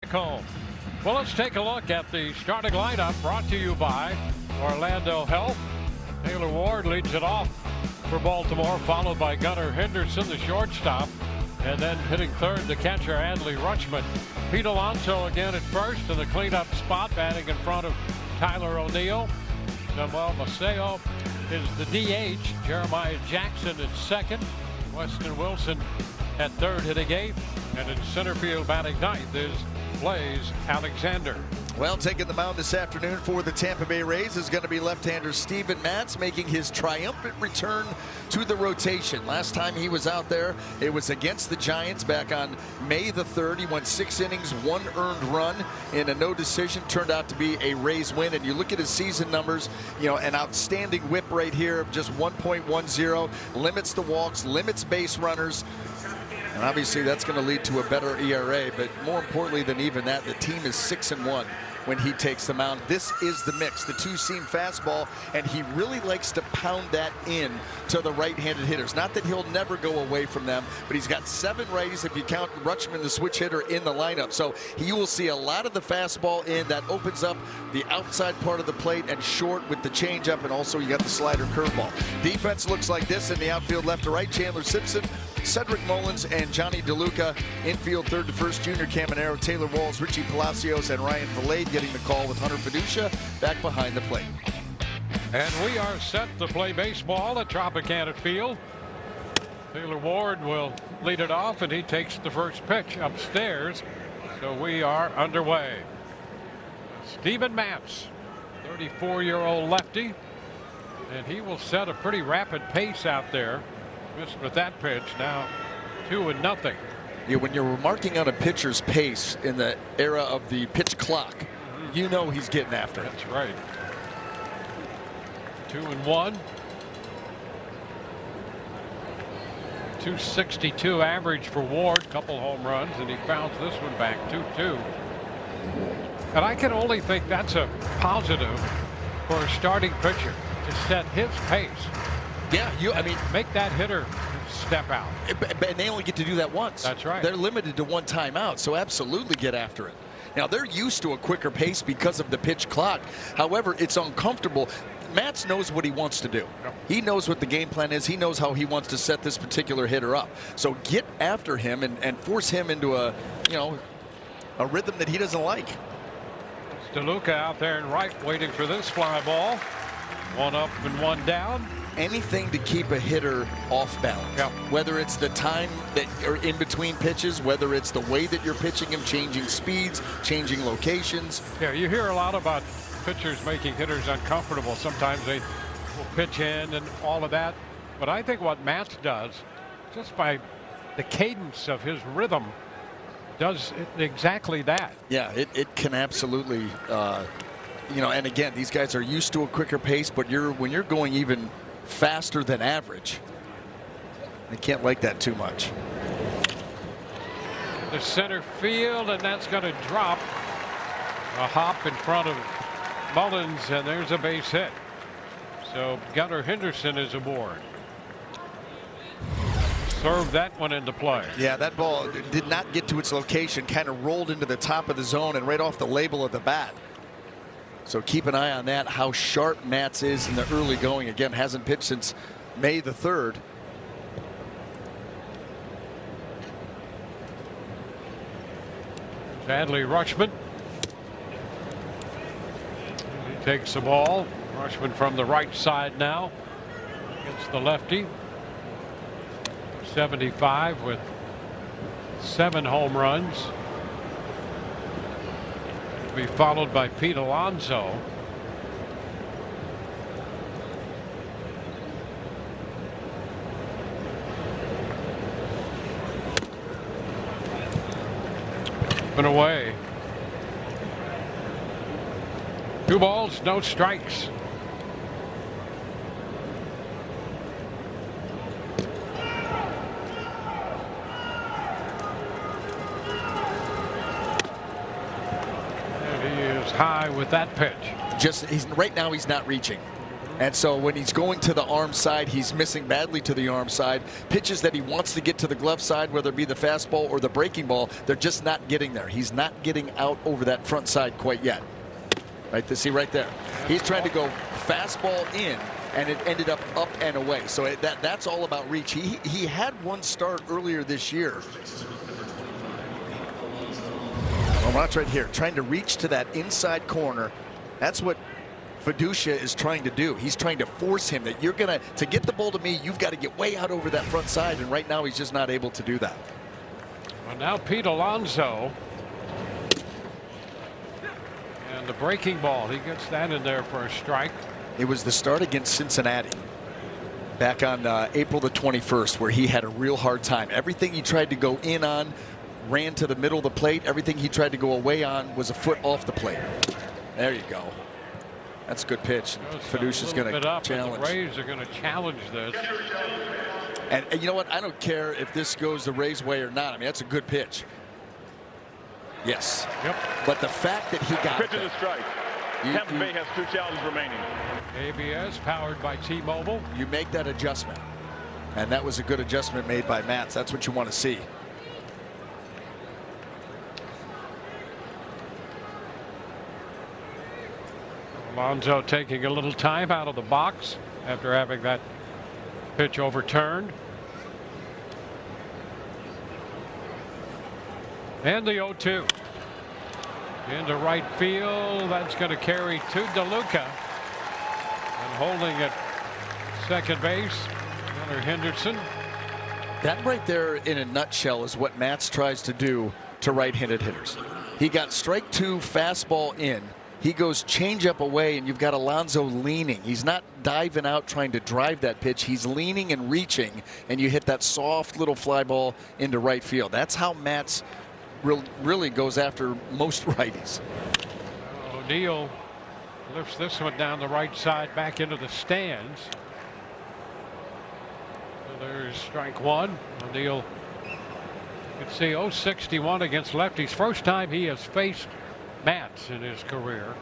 home. Well, let's take a look at the starting lineup brought to you by Orlando Health. Taylor Ward leads it off for Baltimore, followed by Gunnar Henderson, the shortstop, and then hitting third, the catcher, Adley Rutschman. Pete Alonso again at first in the cleanup spot, batting in front of Tyler O'Neill. Samuel Maceo is the DH. Jeremiah Jackson at second. Weston Wilson at third, hitting eighth. And in center field, batting ninth is Blaze Alexander. Well, taking the mound this afternoon for the Tampa Bay Rays is going to be left-hander Steven Matz, making his triumphant return to the rotation. Last time he was out there, it was against the Giants back on May the 3rd. He went 6 innings, 1 earned run in a no decision. Turned out to be a Rays win. And you look at his season numbers, an outstanding whip right here of just 1.10, limits the walks, limits base runners. And obviously that's going to lead to a better ERA, but more importantly than even that, the team is 6-1 when he takes the mound. This is the mix, the two-seam fastball, and he really likes to pound that in to the right-handed hitters. Not that he'll never go away from them, but he's got 7 righties if you count Rutschman, the switch hitter, in the lineup. So you will see a lot of the fastball in that opens up the outside part of the plate and short with the changeup, and also you got the slider curveball. Defense looks like this in the outfield, left to right. Chandler Simpson, Cedric Mullins, and Johnny DeLuca. Infield, third to first, Junior Caminero, Taylor Walls, Richie Palacios, and Ryan Filade getting the call with Hunter Fiducia back behind the plate. And we are set to play baseball at Tropicana Field. Taylor Ward will lead it off, and he takes the first pitch upstairs. So we are underway. Steven Matz, 34-year-old lefty, and he will set a pretty rapid pace out there. Missed with that pitch, now 2-0. Yeah, when you're marking on a pitcher's pace in the era of the pitch clock, you know he's getting after it. That's right. 2-1. 262 average for Ward, couple home runs, and he fouls this one back 2-2. And I can only think that's a positive for a starting pitcher to set his pace. Yeah, make that hitter step out. And they only get to do that once. That's right. They're limited to 1 timeout, so absolutely get after it. Now, they're used to a quicker pace because of the pitch clock. However, it's uncomfortable. Matz knows what he wants to do. Yep. He knows what the game plan is. He knows how he wants to set this particular hitter up. So get after him and force him into a rhythm that he doesn't like. DeLuca out there in right, waiting for this fly ball. 1 up and 1 down. Anything to keep a hitter off balance. Yep. Whether it's the time that you're in between pitches, whether it's the way that you're pitching him, changing speeds, changing locations. Yeah, you hear a lot about pitchers making hitters uncomfortable. Sometimes they will pitch in and all of that. But I think what Matz does, just by the cadence of his rhythm, does exactly that. Yeah, it can absolutely, and again, these guys are used to a quicker pace, but when you're going even faster than average, they can't like that too much. The center field, and that's going to drop. A hop in front of Mullins, and there's a base hit. So Gunnar Henderson is aboard. Served that one into play. Yeah, that ball did not get to its location, kind of rolled into the top of the zone and right off the label of the bat. So keep an eye on that, how sharp Matz is in the early going. Again, hasn't pitched since May the 3rd. Adley Rutschman. He takes the ball. Rutschman from the right side now against the lefty. 75 with 7 home runs. Be followed by Pete Alonso. Been away. 2 balls, no strikes. And he is high with that pitch. Right now he's not reaching. And so when he's going to the arm side, he's missing badly to the arm side. Pitches that he wants to get to the glove side, whether it be the fastball or the breaking ball, they're just not getting there. He's not getting out over that front side quite yet. Right, to see right there. He's trying to go fastball in, and it ended up and away. So that's all about reach. He had one start earlier this year. Well, watch right here, trying to reach to that inside corner. That's what Fiducia is trying to do. He's trying to force him that to get the ball to me, you've got to get way out over that front side, and right now he's just not able to do that. Well, now Pete Alonso. And the breaking ball, he gets that in there for a strike. It was the start against Cincinnati back on April the 21st where he had a real hard time. Everything he tried to go in on ran to the middle of the plate. Everything he tried to go away on was a foot off the plate. There you go. That's a good pitch. Fiducia's going to challenge. The Rays are going to challenge this. And you know what? I don't care if this goes the Rays' way or not. I mean, that's a good pitch. Yes. Yep. But the fact that he got pitch is a strike. Tampa Bay has 2 challenges remaining. ABS powered by T-Mobile. You make that adjustment. And that was a good adjustment made by Matz. That's what you want to see. Alonso taking a little time out of the box after having that pitch overturned. And the 0-2 into right field. That's going to carry to DeLuca, and holding at second base, Gunnar Henderson. That right there in a nutshell is what Matz tries to do to right-handed hitters. He got strike 2 fastball in. He goes changeup away, and you've got Alonso leaning. He's not diving out trying to drive that pitch. He's leaning and reaching, and you hit that soft little fly ball into right field. That's how Matz really goes after most righties. O'Neill lifts this one down the right side back into the stands. So there's strike 1. O'Neill, you can see 061 against lefties. First time he has faced Matz in his career.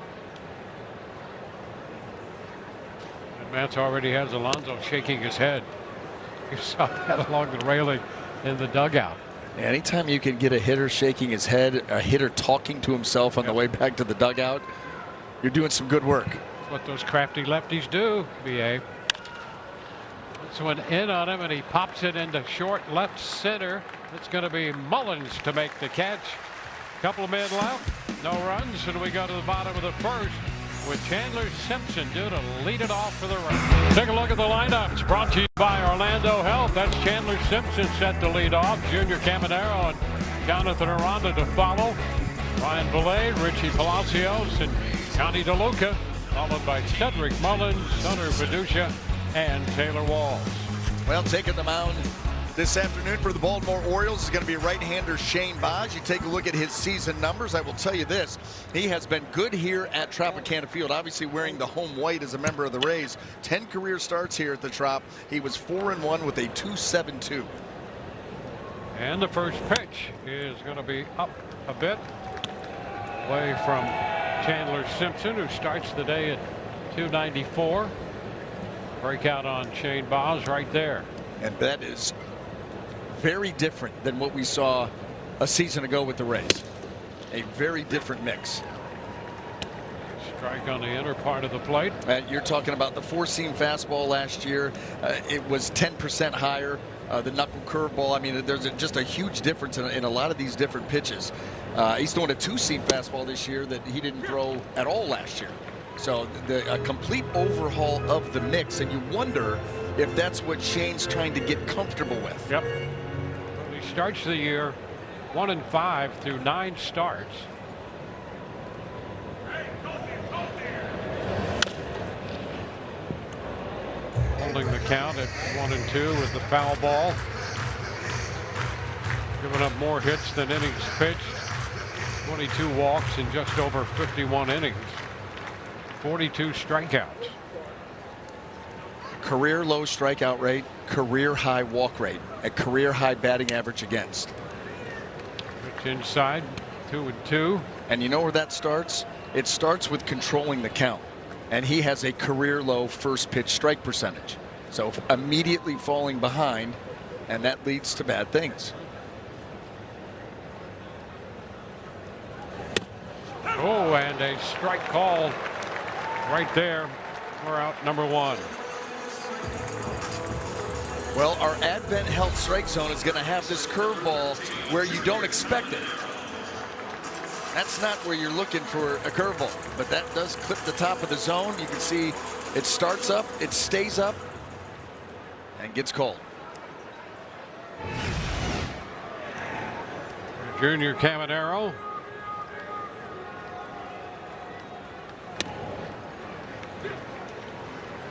And Matz already has Alonso shaking his head. You saw that along the railing in the dugout. Anytime you can get a hitter shaking his head, a hitter talking to himself on the way back to the dugout, you're doing some good work. That's what those crafty lefties do, BA. This one in on him, and he pops it into short left center. It's going to be Mullins to make the catch. Couple of men left, no runs, and we go to the bottom of the first with Chandler Simpson due to lead it off for the run. Take a look at the lineups brought to you by Orlando Health. That's Chandler Simpson set to lead off. Junior Caminero and Jonathan Aranda to follow. Ryan Valet, Richie Palacios, and Connie DeLuca, followed by Cedric Mullins, Hunter Fiducia, and Taylor Walls. Well, taking the mound this afternoon for the Baltimore Orioles is going to be right-hander Shane Baz. You take a look at his season numbers. I will tell you this, he has been good here at Tropicana Field, obviously wearing the home white as a member of the Rays. 10 career starts here at the Trop. He was 4-1 with a 2.72. And the first pitch is going to be up a bit away from Chandler Simpson, who starts the day at 294. Breakout on Shane Baz right there. And that is very different than what we saw a season ago with the Rays. A very different mix. Strike on the inner part of the plate. You're talking about the 4-seam fastball last year. It was 10% higher. The knuckle curveball. I mean, there's just a huge difference in a lot of these different pitches. He's throwing a 2-seam fastball this year that he didn't throw at all last year. So a complete overhaul of the mix, and you wonder if that's what Shane's trying to get comfortable with. Yep. Well, he starts the year 1-5 through 9 starts. Holding the count at 1-2 with the foul ball. Giving up more hits than innings pitched. 22 walks in just over 51 innings. 42 strikeouts. Career low strikeout rate, career high walk rate, a career high batting average against. Pitch inside, 2-2. And you know where that starts? It starts with controlling the count. And he has a career low first pitch strike percentage. So immediately falling behind, and that leads to bad things. Oh, and a strike call right there. We're out number 1. Well, our Advent Health strike zone is going to have this curveball where you don't expect it. That's not where you're looking for a curveball, but that does clip the top of the zone. You can see it starts up, it stays up, and gets called. Junior Caminero.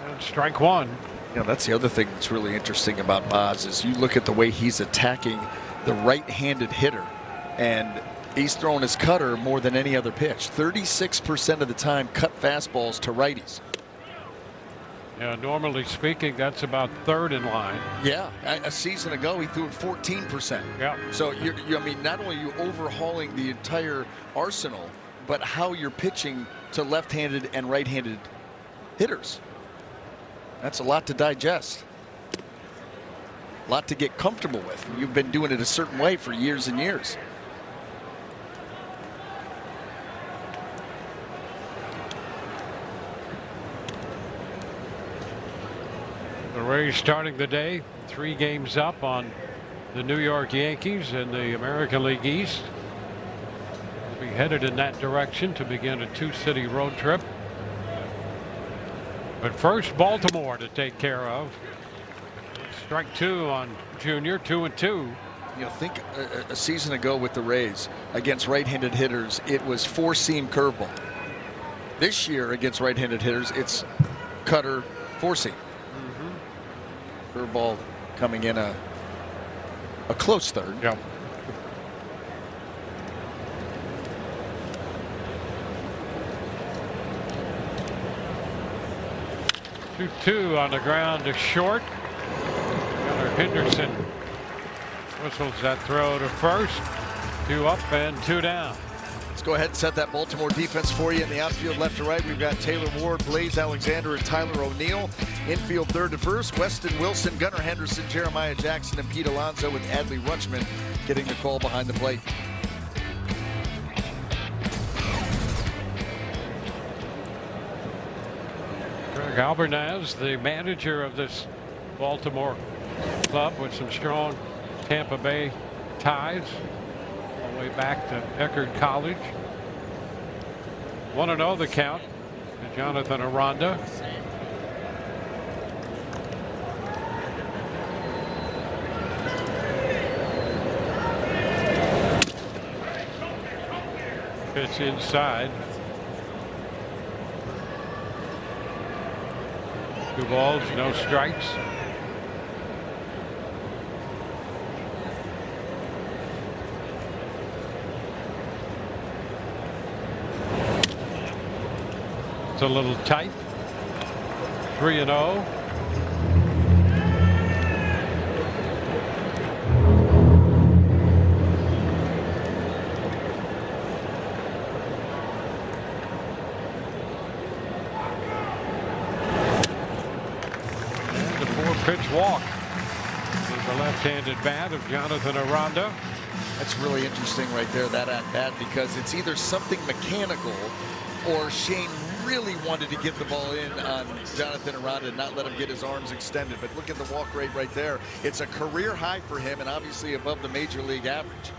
And strike 1. You know, that's the other thing that's really interesting about Boz is you look at the way he's attacking the right-handed hitter, and he's throwing his cutter more than any other pitch. 36% of the time cut fastballs to righties. Yeah, normally speaking, that's about third in line. Yeah, a season ago he threw it 14%. Yeah. So I mean, not only are you overhauling the entire arsenal, but how you're pitching to left-handed and right-handed hitters. That's a lot to digest. A lot to get comfortable with. You've been doing it a certain way for years and years. The Rays starting the day 3 games up on the New York Yankees in the American League East. We'll be headed in that direction to begin a 2-city road trip. But first, Baltimore to take care of. Strike 2 on Junior, 2-2. You know, think a season ago with the Rays against right-handed hitters, it was 4-seam curveball. This year against right-handed hitters, it's cutter 4-seam. Curveball coming in a close third. Yep. Two on the ground to short. Gunnar Henderson whistles that throw to first. 2 up and 2 down. Let's go ahead and set that Baltimore defense for you. In the outfield, left to right, we've got Taylor Ward, Blaze Alexander, and Tyler O'Neill. Infield, third to first, Weston Wilson, Gunnar Henderson, Jeremiah Jackson, and Pete Alonso, with Adley Rutschman getting the call behind the plate. Greg Albernaz, the manager of this Baltimore club, with some strong Tampa Bay ties all the way back to Eckerd College. 1-0 the count to Jonathan Aranda. Pitch inside. 2 balls, no strikes. It's a little tight. 3-0. Pitch walk with the left-handed bat of Jonathan Aranda. That's really interesting right there, that at bat, because it's either something mechanical or Shane really wanted to get the ball in on Jonathan Aranda and not let him get his arms extended. But look at the walk rate right there. It's a career high for him and obviously above the major league average.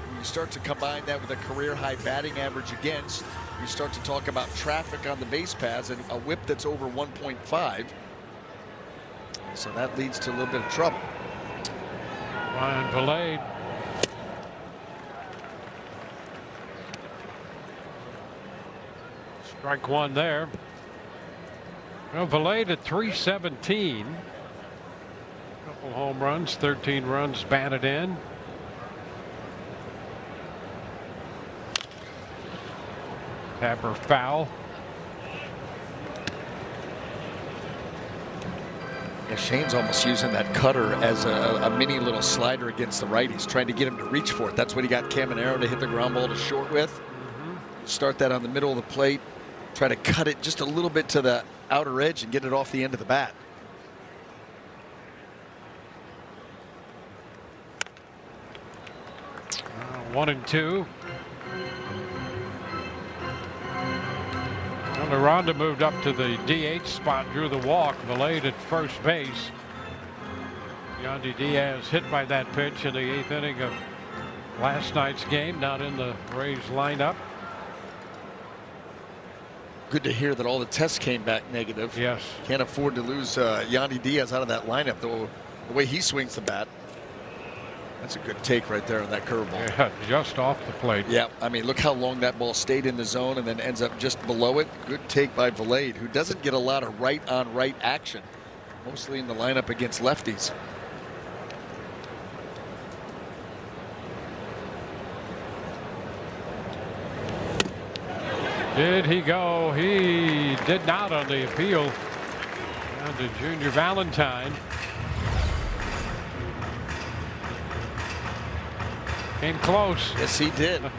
When you start to combine that with a career high batting average against, you start to talk about traffic on the base paths and a whip that's over 1.5. So that leads to a little bit of trouble. Ryan Valade. Strike 1 there. Well, Valade at 317. Couple home runs, 13 runs batted in. Tapper foul. Yeah, Shane's almost using that cutter as a mini little slider against the righties, trying to get him to reach for it. That's what he got Caminero to hit the ground ball to short with. Start that on the middle of the plate. try to cut it just a little bit to the outer edge and get it off the end of the bat. One and two. Well, Aranda moved up to the DH spot, drew the walk. Valade at first base. Yandy Diaz hit by that pitch in the 8th inning of last night's game, not in the Rays lineup. Good to hear that all the tests came back negative. Yes. Can't afford to lose Yandy Diaz out of that lineup, though. The way he swings the bat. That's a good take right there on that curveball. Yeah, just off the plate. Yeah, I mean, look how long that ball stayed in the zone and then ends up just below it. Good take by Valade, who doesn't get a lot of right-on-right action, mostly in the lineup against lefties. Did he go? He did not on the appeal. Down to Junior Valentine. Came close. Yes, he did. And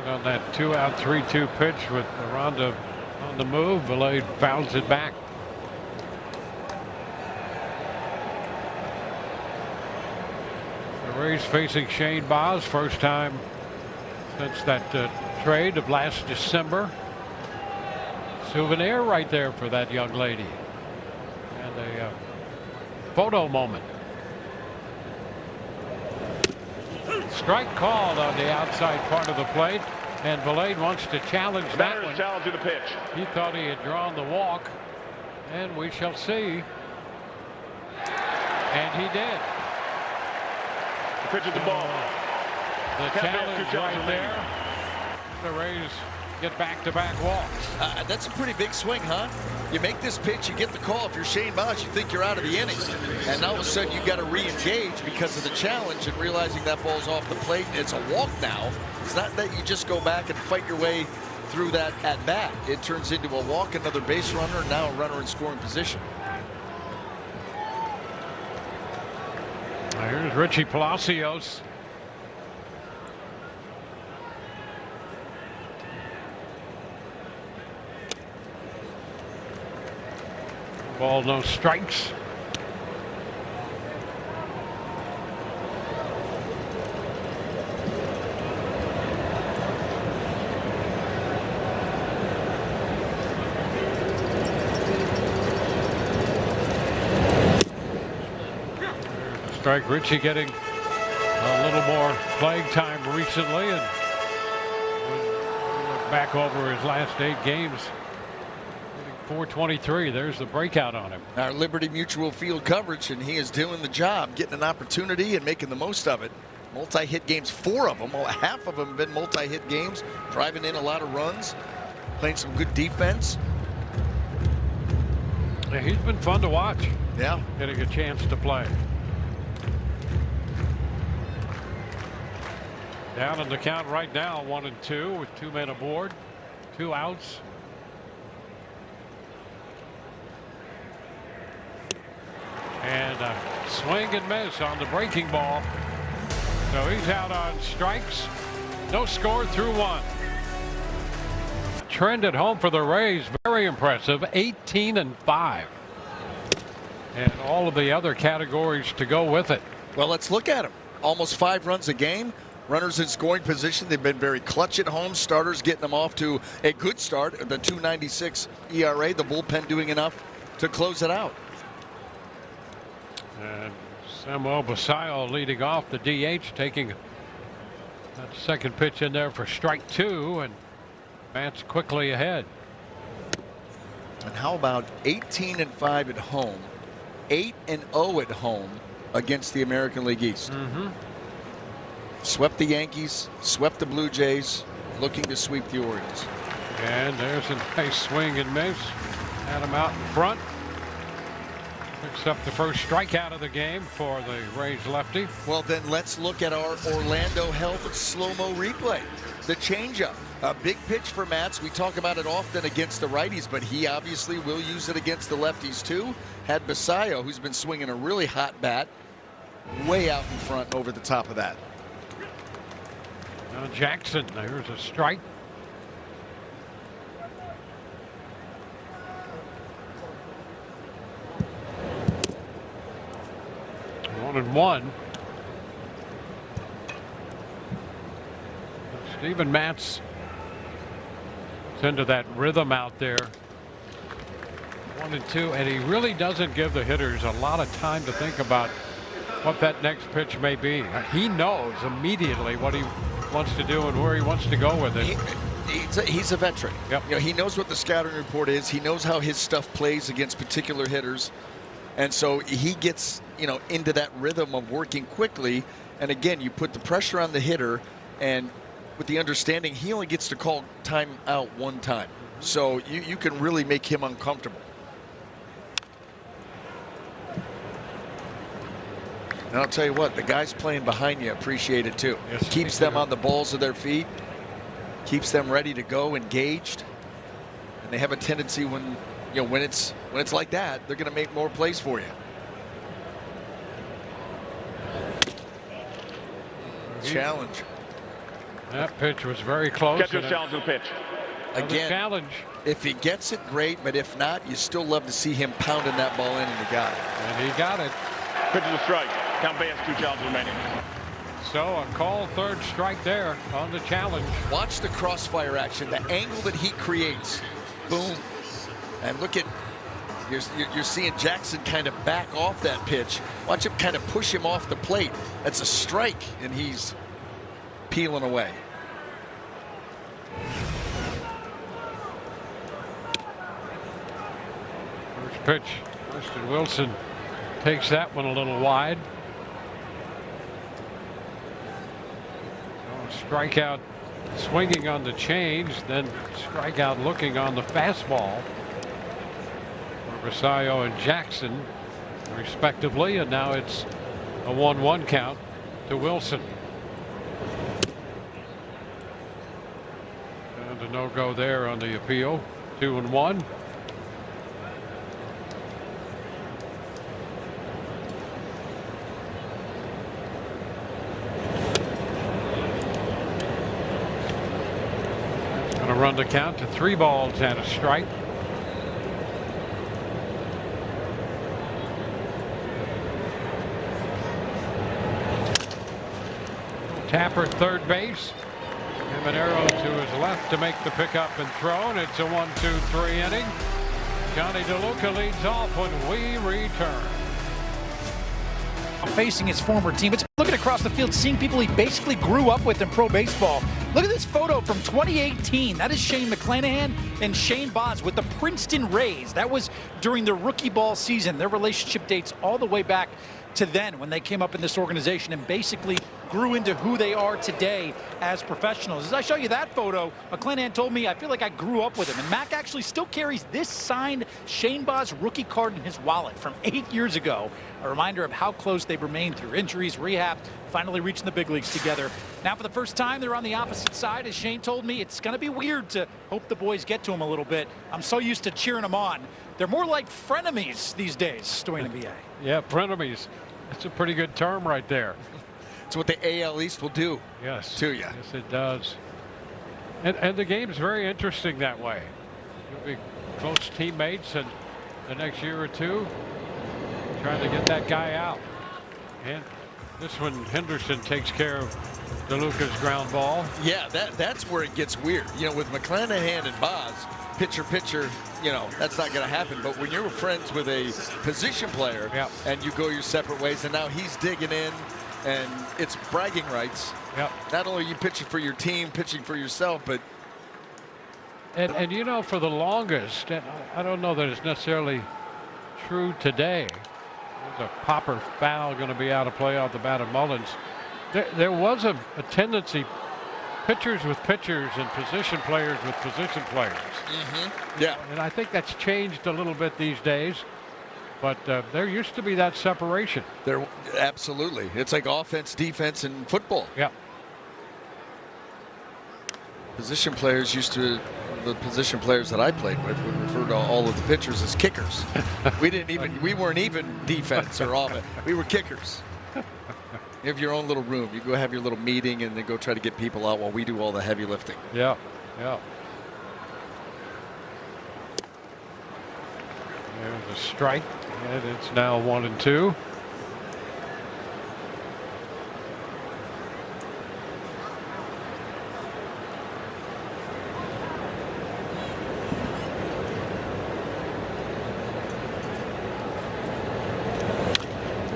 on that 2-out 3-2 pitch with Aranda on the move, Valade fouls it back. The Rays facing Shane Baz, first time since that trade of last December. Souvenir right there for that young lady. And a photo moment. Strike called on the outside part of the plate, and Valade wants to challenge that one. Challenging the pitch. He thought he had drawn the walk, and we shall see. And he did. The pitch is the ball. The challenge right there. The Rays get back-to-back walks. That's a pretty big swing, huh? You make this pitch, you get the call. If you're Shane Baz, you think you're out of the inning. And all of a sudden, you got to re-engage because of the challenge and realizing that ball's off the plate. It's a walk now. It's not that you just go back and fight your way through that at bat. It turns into a walk, another base runner, and now a runner in scoring position. Here's Richie Palacios. Ball, no strikes. Strike. Richie getting a little more playing time recently, and back over his last 8 games. 423. There's the breakout on him. Our Liberty Mutual field coverage, and he is doing the job, getting an opportunity and making the most of it. Multi-hit games, 4 of them. Half of them have been multi-hit games, driving in a lot of runs, playing some good defense. Yeah, he's been fun to watch. Yeah. Getting a chance to play. Down in the count right now, 1-2 with 2 men aboard, 2 outs. And a swing and miss on the breaking ball. So he's out on strikes. No score through 1. Trend at home for the Rays, very impressive, 18-5. And all of the other categories to go with it. Well, let's look at them. Almost 5 runs a game. Runners in scoring position. They've been very clutch at home. Starters getting them off to a good start. The 2.96 ERA. The bullpen doing enough to close it out. And Samuel Basayo leading off, the DH, taking that second pitch in there for strike 2, and Matt's quickly ahead. And how about 18-5 at home, 8-0 at home against the American League East? Swept the Yankees, swept the Blue Jays, looking to sweep the Orioles. And there's a nice swing and miss. Had him out in front. Picks up the first strikeout of the game for the Rays lefty. Well, then let's look at our Orlando Health slow-mo replay. The changeup A big pitch for Matz. We talk about it often against the righties, but he obviously will use it against the lefties too. Had Basayo, who's been swinging a really hot bat, way out in front and over the top of that. Now Jackson, there's a strike. One and one. Steven Matz into that rhythm out there. 1 and 2, and he really doesn't give the hitters a lot of time to think about what that next pitch may be. He knows immediately what he wants to do and where he wants to go with it. He's a veteran. Yep. You know, he knows what the scouting report is. He knows how his stuff plays against particular hitters. And so he gets, you know, into that rhythm of working quickly. And again, you put the pressure on the hitter, and with the understanding he only gets to call time out one time. So you can really make him uncomfortable. And I'll tell you what, the guys playing behind you appreciate it too. Yes, keeps them on the balls of their feet, keeps them ready to go, engaged. And they have a tendency when it's like that, they're going to make more plays for you. Challenge. That pitch was very close. Catcher's challenge and pitch. Again, challenge. If he gets it, great, but if not, you still love to see him pounding that ball in, and he got it. And he got it. Pitch is a strike. Count Bay has 2 challenges remaining. So a call third strike there on the challenge. Watch the crossfire action, the angle that he creates. Boom. And look at, you're seeing Jackson kind of back off that pitch. Watch him kind of push him off the plate. That's a strike, and he's peeling away. First pitch, Justin Wilson takes that one a little wide. So strikeout swinging on the change, then strikeout looking on the fastball for Basayo and Jackson respectively, and now it's a 1-1 count to Wilson. And a no-go there on the appeal. 2-1. Going to run the count to 3 balls and a strike. Tapper third base. Jimenez to his left to make the pickup and throw, and it's a 1-2-3 inning. Johnny DeLuca leads off when we return. Facing his former team. It's looking across the field, seeing people he basically grew up with in pro baseball. Look at this photo from 2018. That is Shane McClanahan and Shane Boz with the Princeton Rays. That was during the rookie ball season. Their relationship dates all the way back to then when they came up in this organization and basically grew into who they are today as professionals. As I show you that photo, McClanahan told me, I feel like I grew up with him. And Mac actually still carries this signed Shane Boz rookie card in his wallet from 8 years ago. A reminder of how close they've remained through injuries, rehab, finally reaching the big leagues together. Now for the first time, they're on the opposite side. As Shane told me, it's going to be weird to hope the boys get to him a little bit. I'm so used to cheering them on. They're more like frenemies these days, during the NBA. Yeah, frenemies. That's a pretty good term right there. It's what the AL East will do. Yes. To you. Yes, it does. And the game's very interesting that way. You'll be close teammates, and the next year or two, trying to get that guy out. And this one, Henderson takes care of DeLuca's ground ball. Yeah, that's where it gets weird. You know, with McClanahan and Boz, pitcher, you know, that's not going to happen. But when you're friends with a position player, yep, and you go your separate ways, and now he's digging in, and it's bragging rights. Yep. Not only are you pitching for your team, pitching for yourself, but and you know, for the longest, and I don't know that it's necessarily true today. There's a popper foul going to be out of play off the bat of Mullins. There was a tendency, pitchers with pitchers and position players with position players. Yeah. And I think that's changed a little bit these days. But there used to be that separation. There, absolutely. It's like offense, defense, and football. Yeah. Position players used to, the position players that I played with would refer to all of the pitchers as kickers. We weren't even defense or offense. We were kickers. You have your own little room. You go have your little meeting and then go try to get people out while we do all the heavy lifting. Yeah, yeah. There's a strike, and it's now 1-2.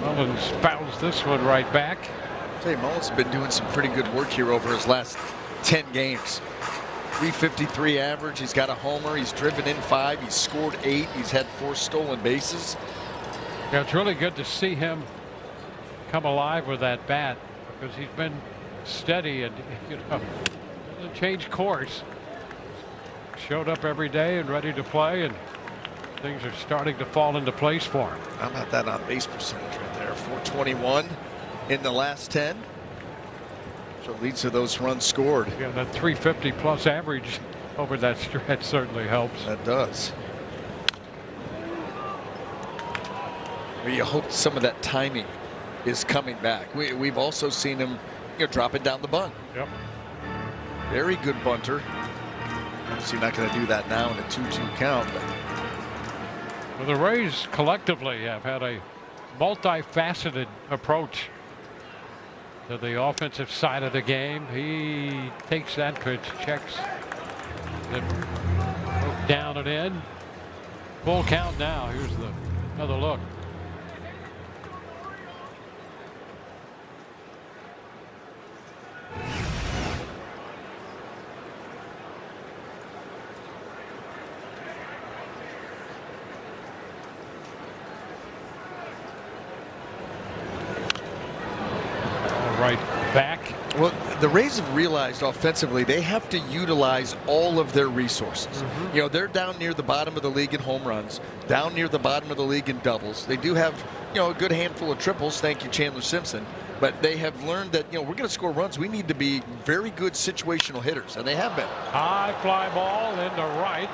Mullins fouls this one right back. I'll tell you, Mullins has been doing some pretty good work here over his last 10 games. 353 average. He's got a homer. He's driven in 5. He's scored 8. He's had 4 stolen bases. Yeah, it's really good to see him come alive with that bat because he's been steady and, you know, doesn't change course. Showed up every day and ready to play, and things are starting to fall into place for him. How about that on base percentage right there? 421 in the last 10. So it leads to those runs scored. Yeah, that 350 plus average over that stretch certainly helps. That does. Well, you hope some of that timing is coming back. We've also seen him, you know, drop it down the bunt. Yep. Very good bunter. Obviously not going to do that now in a 2-2 count. But well, the Rays collectively have had a multifaceted approach to the offensive side of the game. He takes that pitch, checks it down and in. Full count now. Here's another look. Right back. Well, the Rays have realized offensively they have to utilize all of their resources. You know, they're down near the bottom of the league in home runs, down near the bottom of the league in doubles. They do have, you know, a good handful of triples. Thank you, Chandler Simpson. But they have learned that, you know, we're going to score runs. We need to be very good situational hitters, and they have been. High fly ball into right.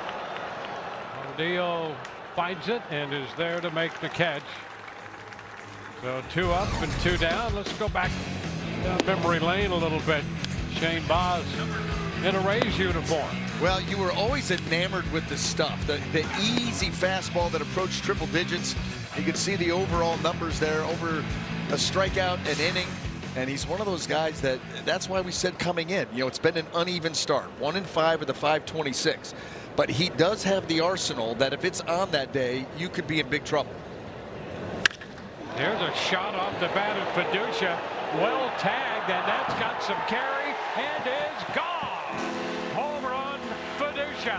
Dio finds it and is there to make the catch. So 2 up and 2 down. Let's go back down memory lane a little bit. Shane Baz in a Rays uniform. Well, you were always enamored with the stuff, the easy fastball that approached triple digits. You could see the overall numbers there, over a strikeout an inning, and he's one of those guys that's why we said coming in, you know, it's been an uneven start, 1-5 with a 526, but he does have the arsenal that if it's on that day, you could be in big trouble. Here's a shot off the bat of Fiducia. Well tagged, and that's got some carry and is gone. Home run, Fiducia.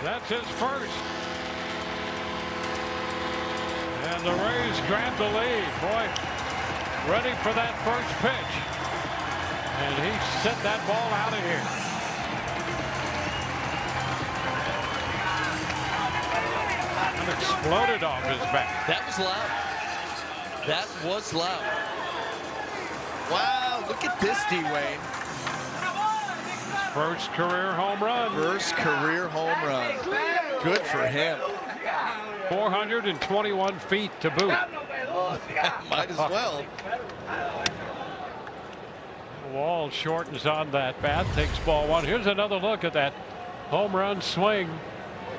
That's his first. And the Rays grab the lead. Boy, ready for that first pitch. And he sent that ball out of here. And exploded off his back. That was loud. That was loud. Wow, look at this, D-Wayne. First career home run. First career home run. Good for him. 421 feet to boot. Might as well. Wall shortens on that bat, takes ball 1. Here's another look at that home run swing.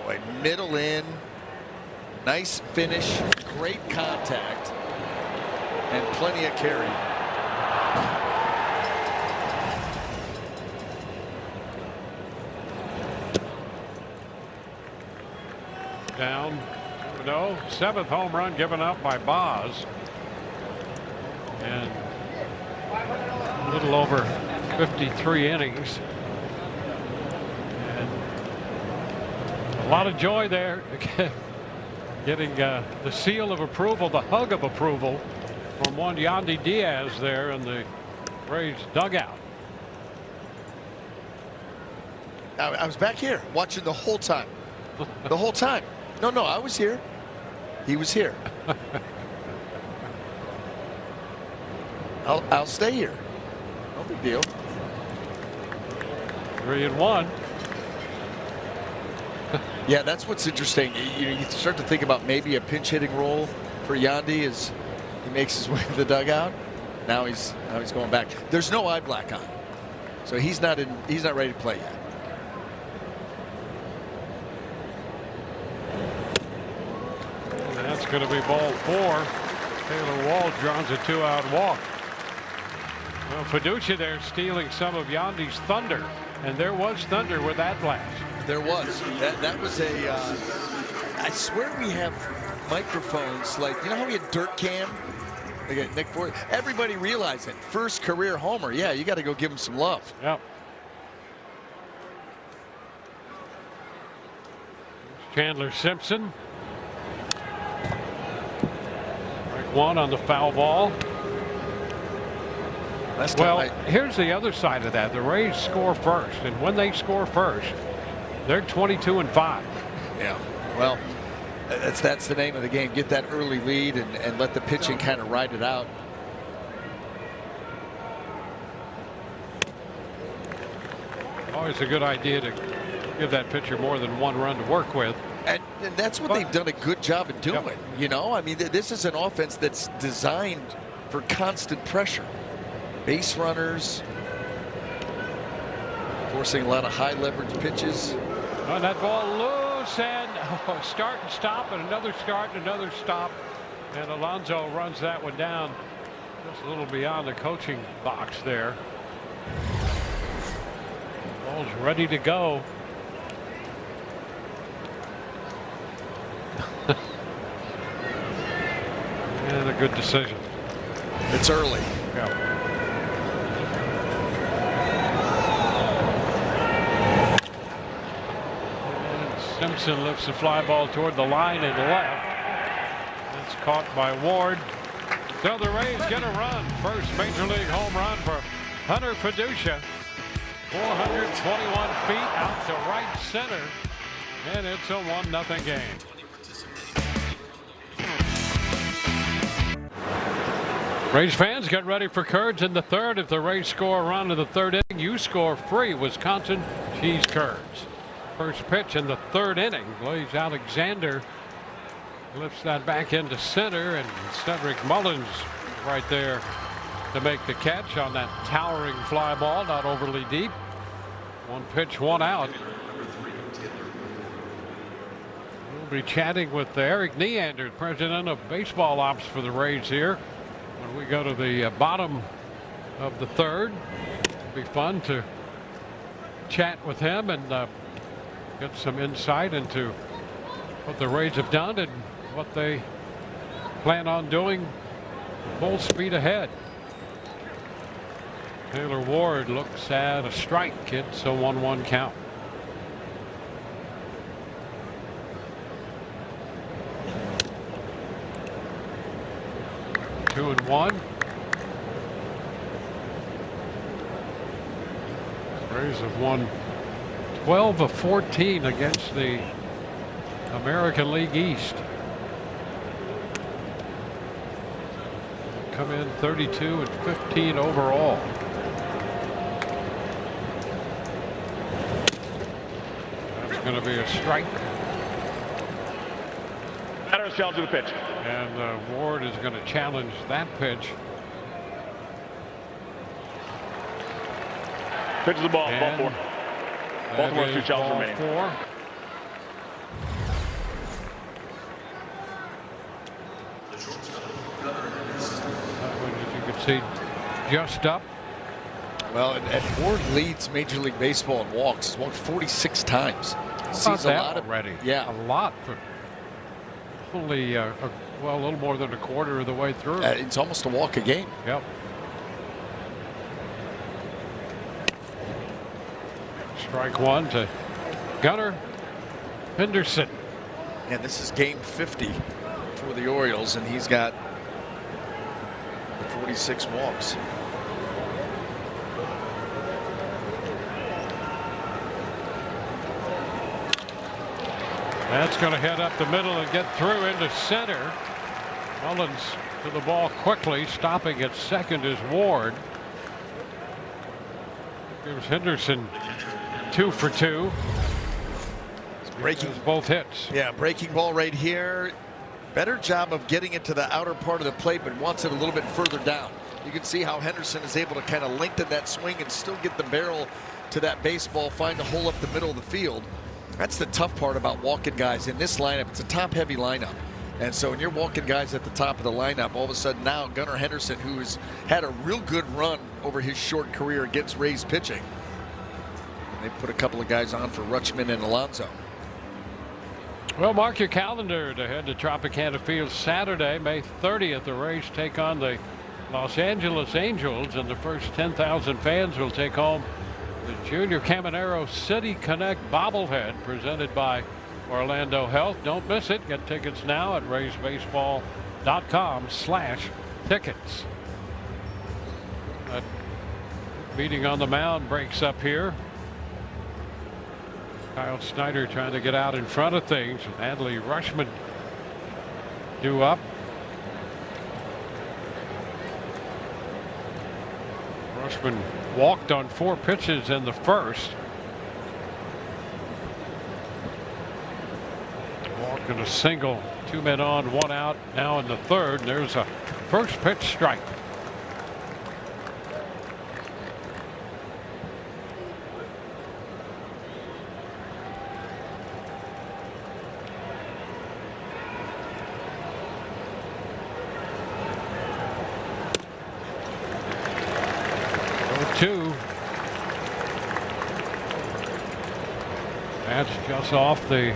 Boy, middle in. Nice finish. Great contact. And plenty of carry. Down 2-0. 7th home run given up by Baz. And a little over 53 innings. And a lot of joy there. Getting the seal of approval, the hug of approval from one Yandy Diaz there in the Rays dugout. I was back here watching the whole time. The whole time. No, I was here. He was here. I'll stay here. No big deal. 3-1. Yeah, that's what's interesting. You start to think about maybe a pinch hitting role for Yandy as he makes his way to the dugout. Now he's going back. There's no eye black on, so he's not ready to play yet. And that's going to be ball 4. Taylor Wall draws a 2-out walk. Well, Fiducia there stealing some of Yandy's thunder, and there was thunder with that blast. There was. That was a. I swear we have microphones like, you know how we had Dirt Cam? Like Nick Ford. Everybody realized it. First career homer. Yeah, you got to go give him some love. Yep. Chandler Simpson. Strike 1 on the foul ball. Well, here's the other side of that. The Rays score first, and when they score first, they're 22-5. Yeah. Well, that's the name of the game. Get that early lead and let the pitching kind of ride it out. Always a good idea to give that pitcher more than one run to work with. And that's what they've done a good job of doing. Yep. You know, I mean, this is an offense that's designed for constant pressure. Base runners, forcing a lot of high leverage pitches. On that ball loose, and start and stop, and another start and another stop. And Alonso runs that one down just a little beyond the coaching box there. Ball's ready to go. And a good decision. It's early. Yeah. Simpson lifts the fly ball toward the line and left. It's caught by Ward. So the Rays get a run. First major league home run for Hunter Fiducia. 421 feet out to right center. And it's a 1-0 game. Rays fans get ready for curds in the third. If the Rays score a run in the third inning, you score free Wisconsin cheese curds. First pitch in the third inning. Blaze Alexander lifts that back into center, and Cedric Mullins right there to make the catch on that towering fly ball, not overly deep. One pitch, 1 out. We'll be chatting with Eric Neander, president of baseball ops for the Rays here, when we go to the bottom of the third. It'll be fun to chat with him and get some insight into what the Rays have done and what they plan on doing full speed ahead. Taylor Ward looks at a strike. It's a 1-1 count. Two and one. Rays have won 12 of 14 against the American League East. Come in 32 and 15 overall. That's going to be a strike. Batter's challenge to the pitch. And Ward is going to challenge that pitch. Pitch is the ball. Ball 4. Baltimore has 2 challenges remaining. 4. As you can see, just up. Well, and Ward leads Major League Baseball in walks. He's walked 46 times. Sees a lot already. Yeah, a lot. For only well, a little more than a quarter of the way through. It's almost a walk a game. Yep. Strike 1 to Gunnar Henderson. And this is game 50 for the Orioles, and he's got 46 walks. That's going to head up the middle and get through into center. Mullins to the ball quickly. Stopping at second is Ward. Gives Henderson 2 for 2. Breaking both hits. Yeah, breaking ball right here. Better job of getting it to the outer part of the plate, but wants it a little bit further down. You can see how Henderson is able to kind of lengthen that swing and still get the barrel to that baseball, find a hole up the middle of the field. That's the tough part about walking guys in this lineup. It's a top-heavy lineup. And so when you're walking guys at the top of the lineup, all of a sudden now Gunnar Henderson, who has had a real good run over his short career against Rays pitching. And they put a couple of guys on for Rutschman and Alonso. Well, mark your calendar to head to Tropicana Field Saturday, May 30th. The Rays take on the Los Angeles Angels, and the first 10,000 fans will take home the Junior Caminero City Connect bobblehead presented by Orlando Health. Don't miss it. Get tickets now at raysbaseball.com/tickets. That meeting on the mound breaks up here. Kyle Snyder trying to get out in front of things. Adley Rutschman due up. Rutschman walked on 4 pitches in the first. Walked in a single, 2 men on, 1 out. Now in the third, and there's a first pitch strike. That's just off the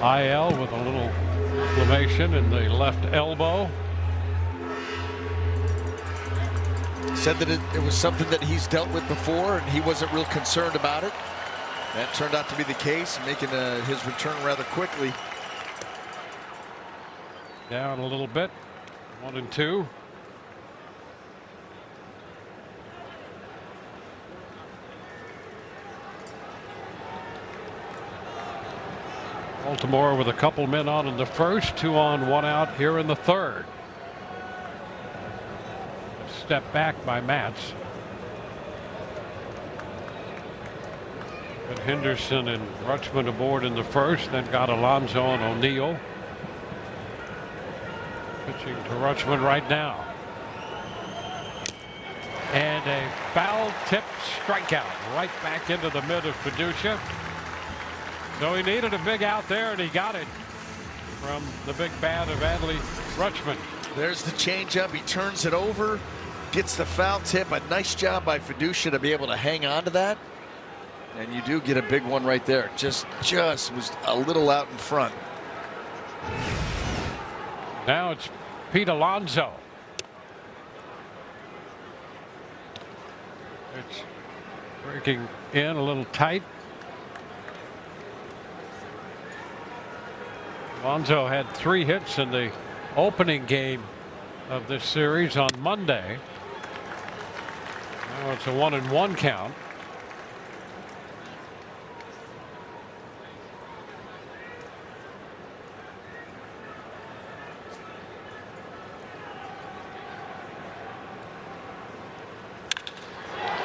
IL with a little inflammation in the left elbow. Said that it was something that he's dealt with before and he wasn't real concerned about it. That turned out to be the case, making his return rather quickly. Down a little bit, 1-2. Baltimore with a couple men on in the first, 2 on, 1 out here in the third. Step back by Matz. But Henderson and Rutschman aboard in the first, then got Alonso and O'Neill. Pitching to Rutschman right now. And a foul tip strikeout right back into the mid of Fiducia. So he needed a big out there, and he got it from the big bat of Adley Rutschman. There's the changeup. He turns it over, gets the foul tip. A nice job by Fiducia to be able to hang on to that. And you do get a big one right there. Just was a little out in front. Now it's Pete Alonso. It's breaking in a little tight. Alonso had 3 hits in the opening game of this series on Monday. Now it's a 1-1 count.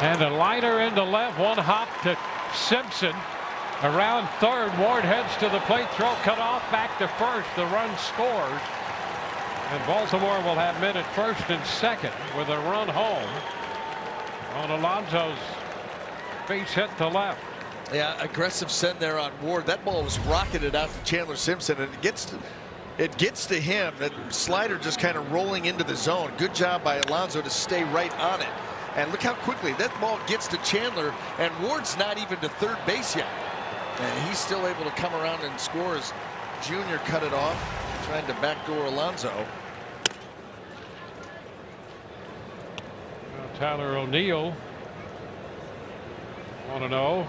And a liner into left, 1 hop to Simpson. Around third, Ward heads to the plate, throw cut off, back to first. The run scores. And Baltimore will have men at first and second with a run home on Alonso's base hit to left. Yeah, aggressive send there on Ward. That ball was rocketed out to Chandler Simpson, and it gets to him. That slider just kind of rolling into the zone. Good job by Alonso to stay right on it. And look how quickly that ball gets to Chandler, and Ward's not even to third base yet. And he's still able to come around and score as Junior cut it off, trying to backdoor Alonso. Tyler O'Neill 1-0.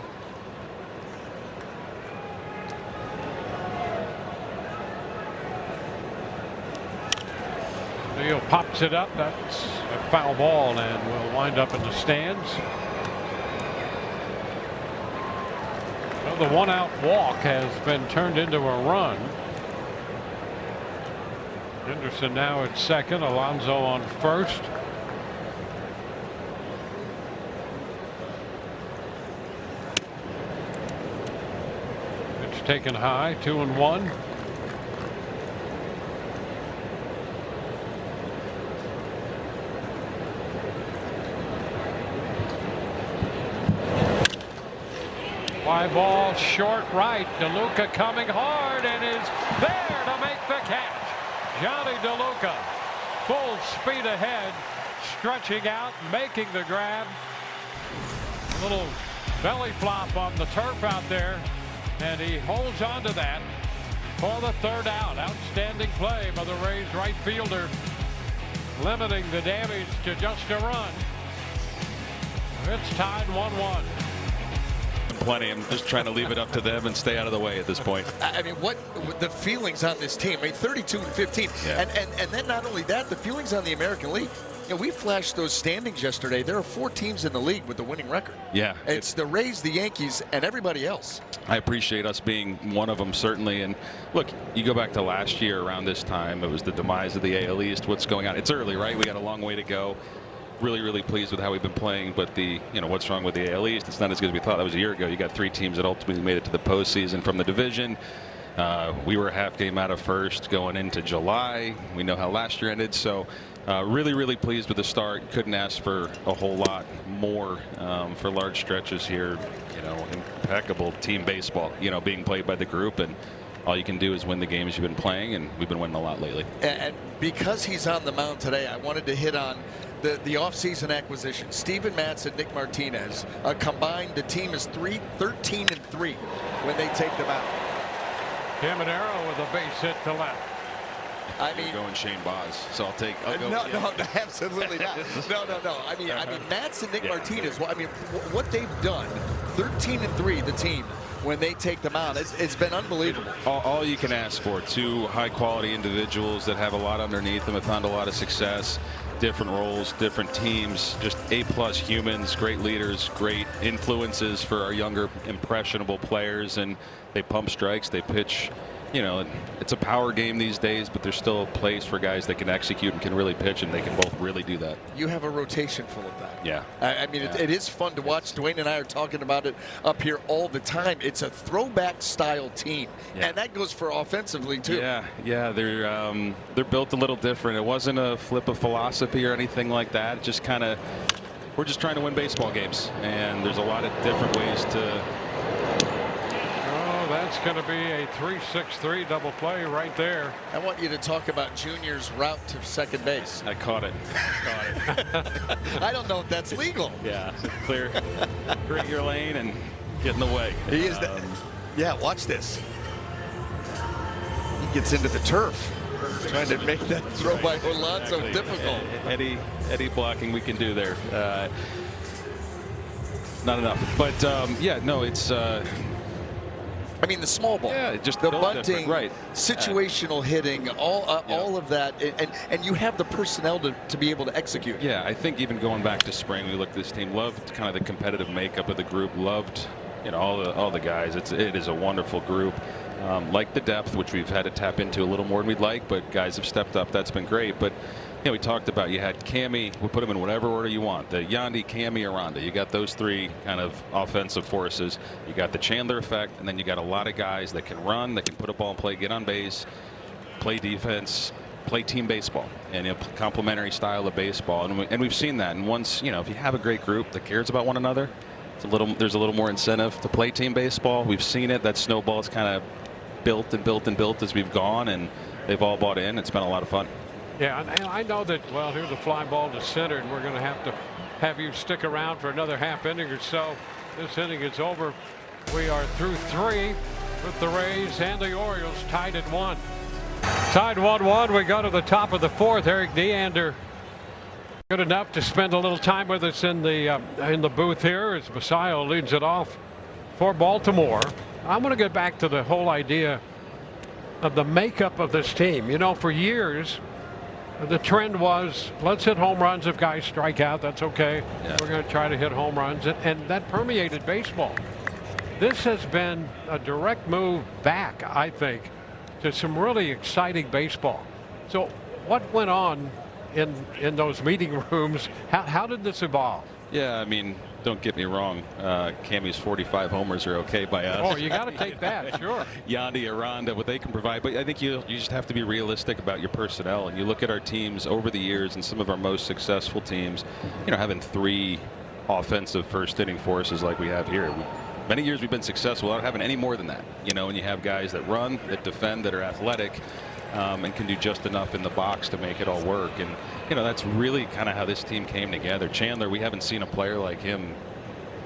O'Neill pops it up. That's a foul ball and will wind up in the stands. Well, the 1-out walk has been turned into a run. Henderson now at second, Alonso on first. taken high, 2-1. Fly ball short right. DeLuca coming hard and is there to make the catch. Johnny DeLuca full speed ahead, stretching out, making the grab. A little belly flop on the turf out there, and he holds on to that for the third out. Outstanding play by the Rays right fielder, limiting the damage to just a run. It's tied 1-1. Plenty. I'm just trying to leave it up to them and stay out of the way at this point. I mean, what the feelings on this team? I mean, 32-15, yeah. and then not only that, the feelings on the American League. You know, we flashed those standings yesterday. There are 4 teams in the league with the winning record. Yeah, it's the Rays, the Yankees, and everybody else. I appreciate us being one of them, certainly. And look, you go back to last year around this time, it was the demise of the AL East. What's going on? It's early, right? We got a long way to go. Really pleased with how we've been playing, but what's wrong with the AL East? It's not as good as we thought. That was a year ago. You got 3 teams that ultimately made it to the postseason from the division. We were a half game out of first going into July. We know how last year ended, so really pleased with the start. Couldn't ask for a whole lot more for large stretches here. Impeccable team baseball, being played by the group, and all you can do is win the games you've been playing, and we've been winning a lot lately. And because he's on the mound today, I wanted to hit on the offseason acquisition. Steven Matz and Nick Martinez combined, the team is 13-3 when they take them out. Caminero with a base hit to left. I mean, going Shane Boz, so I'll go. No, absolutely not. No. I mean, Matz and Nick Martinez. Well, I mean, what they've done, 13-3, the team when they take them out, it's been unbelievable. All you can ask for. 2 high-quality individuals that have a lot underneath them, have found a lot of success. Different roles, different teams, just A+ humans, great leaders, great influences for our younger, impressionable players, and they pump strikes, they pitch. It's a power game these days, but there's still a place for guys that can execute and can really pitch, and they can both really do that. You have a rotation full of that. Yeah. I mean, it is fun to watch. Dwayne and I are talking about it up here all the time. It's a throwback style team, and that goes for offensively too. Yeah. They're built a little different. It wasn't a flip of philosophy or anything like that. It just kind of, we're just trying to win baseball games, and there's a lot of different ways to. That's going to be a 3-6-3 double play right there. I want you to talk about Junior's route to second base. I caught it. I don't know if that's legal. Yeah, clear your lane and get in the way. He is yeah, watch this. He gets into the turf, trying to make that throw by Alonso difficult. Eddie blocking we can do there. Not enough, but it's. I mean, the small ball, just the bunting, right? Situational hitting, all of that, and you have the personnel to be able to execute. Yeah, I think even going back to spring, we looked at this team, loved kind of the competitive makeup of the group, loved all the guys. It is a wonderful group. Like the depth, which we've had to tap into a little more than we'd like, but guys have stepped up. That's been great. But we talked about, you had Cammy, we'll put them in whatever order you want. The Yandy, Cammy, Aranda. You got those 3 kind of offensive forces. You got the Chandler effect, and then you got a lot of guys that can run, that can put a ball in play, get on base, play defense, play team baseball, and complementary style of baseball. And we've seen that. And once, if you have a great group that cares about one another, there's a little more incentive to play team baseball. We've seen it. That snowball's kind of built as we've gone, and they've all bought in. It's been a lot of fun. Yeah, and I know that, well, here's a fly ball to center, and we're going to have you stick around for another half inning or so. This inning is over. We are through 3 with the Rays and the Orioles tied at 1. Tied 1-1. We go to the top of the 4th. Eric Deander good enough to spend a little time with us in the booth here as Basayo leads it off for Baltimore. I want to get back to the whole idea of the makeup of this team. For years, the trend was, let's hit home runs. If guys strike out, that's okay. Yeah. We're going to try to hit home runs, and that permeated baseball. This has been a direct move back, I think, to some really exciting baseball. So what went on in those meeting rooms? How did this evolve? Yeah, I mean, don't get me wrong. Cammy's 45 homers are okay by us. Oh, you got to take that, sure. Yandy, Aranda, what they can provide. But I think you just have to be realistic about your personnel. And you look at our teams over the years and some of our most successful teams, having 3 offensive first inning forces like we have here. Many years we've been successful without having any more than that. And you have guys that run, that defend, that are athletic, and can do just enough in the box to make it all work. And that's really kind of how this team came together. Chandler, we haven't seen a player like him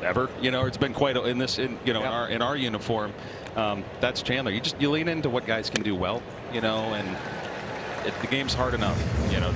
ever. It's been quite in our uniform. That's Chandler. You lean into what guys can do well. And the game's hard enough.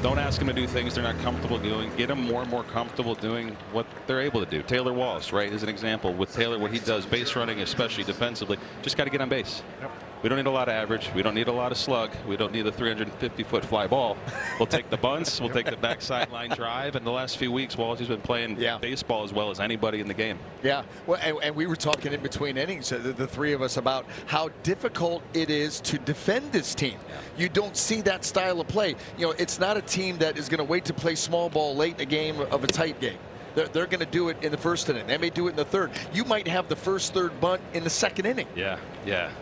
Don't ask them to do things they're not comfortable doing. Get them more and more comfortable doing what they're able to do. Taylor Walsh, right, is an example. With Taylor, what he does, base running, especially defensively, just got to get on base. Yep. We don't need a lot of average. We don't need a lot of slug. We don't need a 350-foot fly ball. We'll take the bunts. We'll take the backside line drive. And the last few weeks, Walsh has been playing baseball as well as anybody in the game. Yeah. Well, and we were talking in between innings, the 3 of us, about how difficult it is to defend this team. You don't see that style of play. It's not a team that is going to wait to play small ball late in a game of a tight game. They're going to do it in the first inning. They may do it in the third. You might have the first, third bunt in the second inning. Yeah.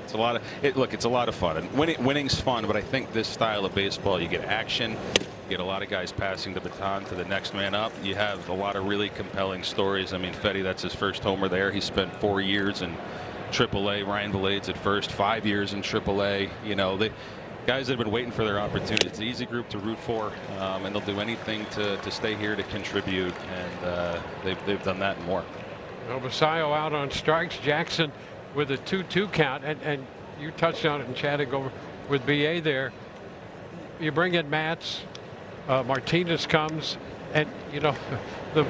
It's a lot of it's a lot of fun. And winning's fun, but I think this style of baseball, you get action, you get a lot of guys passing the baton to the next man up. You have a lot of really compelling stories. I mean, Fetty, that's his first homer there. He spent 4 years in AAA. Ryan Blades at first, 5 years in AAA. Guys that have been waiting for their opportunity. It's an easy group to root for, and they'll do anything to stay here to contribute, and they've done that and more. Basayo out on strikes. Jackson with a 2-2 count, and you touched on it and chatting over with BA there. You bring in Matz, Martinez comes, and the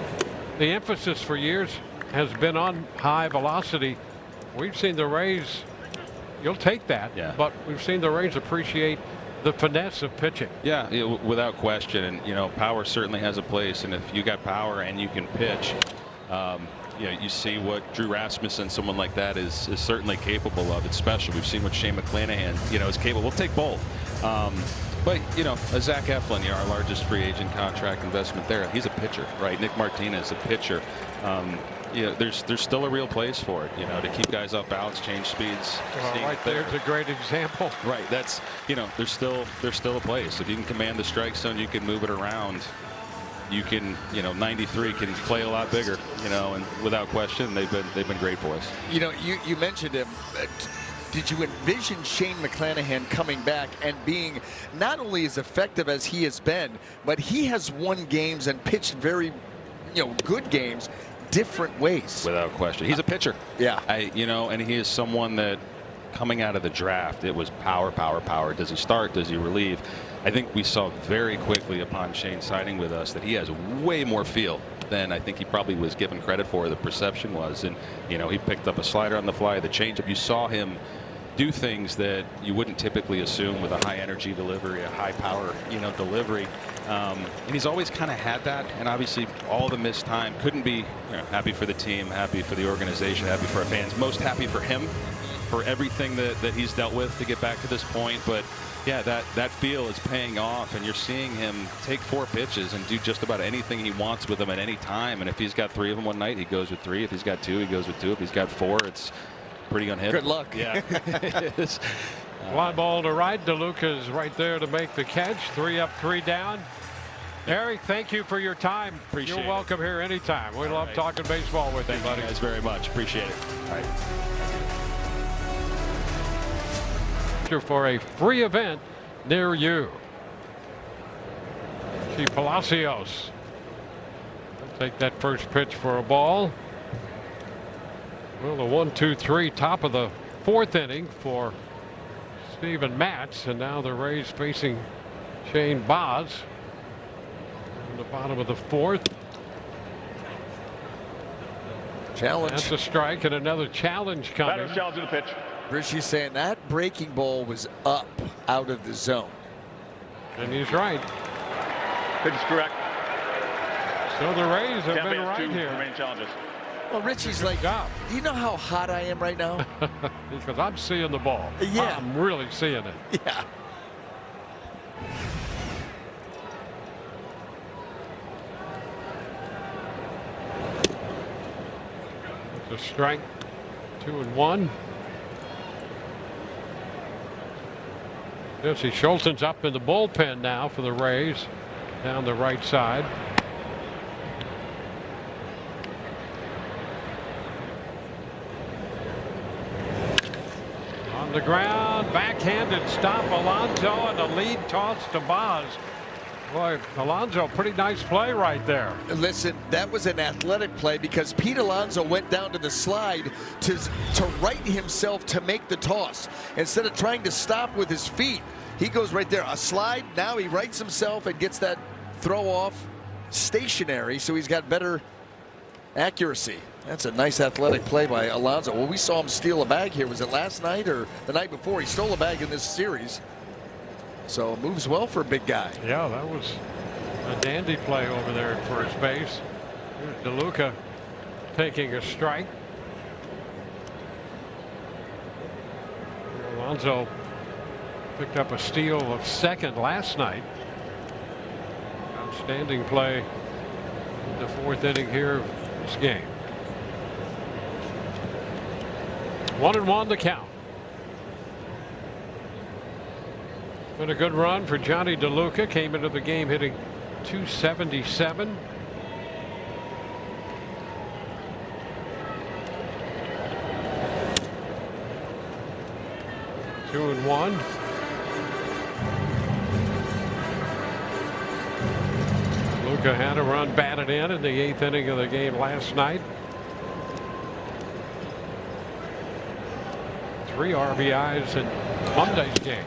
emphasis for years has been on high velocity. We've seen the Rays. You'll take that, but we've seen the Rays appreciate the finesse of pitching. Yeah, without question. And power certainly has a place. And if you got power and you can pitch, you see what Drew Rasmussen, someone like that, is certainly capable of. It's special. We've seen what Shane McClanahan, is capable. We'll take both. But a Zach Eflin, our largest free agent contract investment there. He's a pitcher, right? Nick Martinez, a pitcher. There's still a real place for it, to keep guys up, balance, change speeds. Right there's a great example. Right, that's there's still a place. If you can command the strike zone, you can move it around. You can 93 can play a lot bigger, and without question they've been great for us. You mentioned him. Did you envision Shane McClanahan coming back and being not only as effective as he has been, but he has won games and pitched very good games different ways? Without question. He's a pitcher. Yeah. And he is someone that, coming out of the draft, it was power. Does he start? Does he relieve? I think we saw very quickly upon Shane signing with us that he has way more feel than I think he probably was given credit for. The perception was, and he picked up a slider on the fly, the changeup. You saw him do things that you wouldn't typically assume with a high energy delivery, a high power delivery. And he's always kind of had that, and obviously all the missed time. Couldn't be happy for the team, happy for the organization, happy for our fans, most happy for him, for everything that he's dealt with to get back to this point. But yeah, that feel is paying off, and you're seeing him take 4 pitches and do just about anything he wants with them at any time. And if he's got 3 of them one night, he goes with 3. If he's got 2, he goes with 2. If he's got 4, it's pretty unhittable. Good luck. Yeah. It is. Fly ball to right. DeLuca's right there to make the catch. 3 up, 3 down. Eric, thank you for your time. Appreciate it. You're welcome here anytime. We love talking baseball with you, buddy. Thank you guys very much. Appreciate it. All right. For a free event near you. See Palacios. Take that first pitch for a ball. Well, the 1-2-3 top of the 4th inning for Steven Matz, and now the Rays facing Shane Baz in the bottom of the 4th. Challenge. That's a strike, and another challenge coming. Batter's challenging the pitch. Richie's saying that breaking ball was up out of the zone. And he's right. Pitch is correct. So the Rays have Tampa been has right 2 here. remaining challenges. Well, Richie's like, job. do you know how hot I am right now? Because I'm seeing the ball. Yeah. I'm really seeing it. Yeah. strike. 2-1. Jesse Schulten's up in the bullpen now for the Rays down the right side. On the ground, backhanded stop, Alonso, and a lead toss to Boz. Boy, Alonso, pretty nice play right there. Listen, that was an athletic play because Pete Alonso went down to the slide to right himself to make the toss. Instead of trying to stop with his feet, he goes right there. A slide, now he rights himself and gets that throw off stationary, so he's got better accuracy. That's a nice athletic play by Alonso. Well, we saw him steal a bag here. Was it last night or the night before? He stole a bag in this series. So moves well for a big guy. Yeah, that was a dandy play over there at first base. Here's DeLuca taking a strike. Alonso picked up a steal of second last night. Outstanding play in the fourth inning here of this game. 1-1 the count. Been a good run for Johnny DeLuca. Came into the game hitting .277. Two and one. DeLuca had a run batted in the eighth inning of the game last night. 3 RBIs in Monday's game.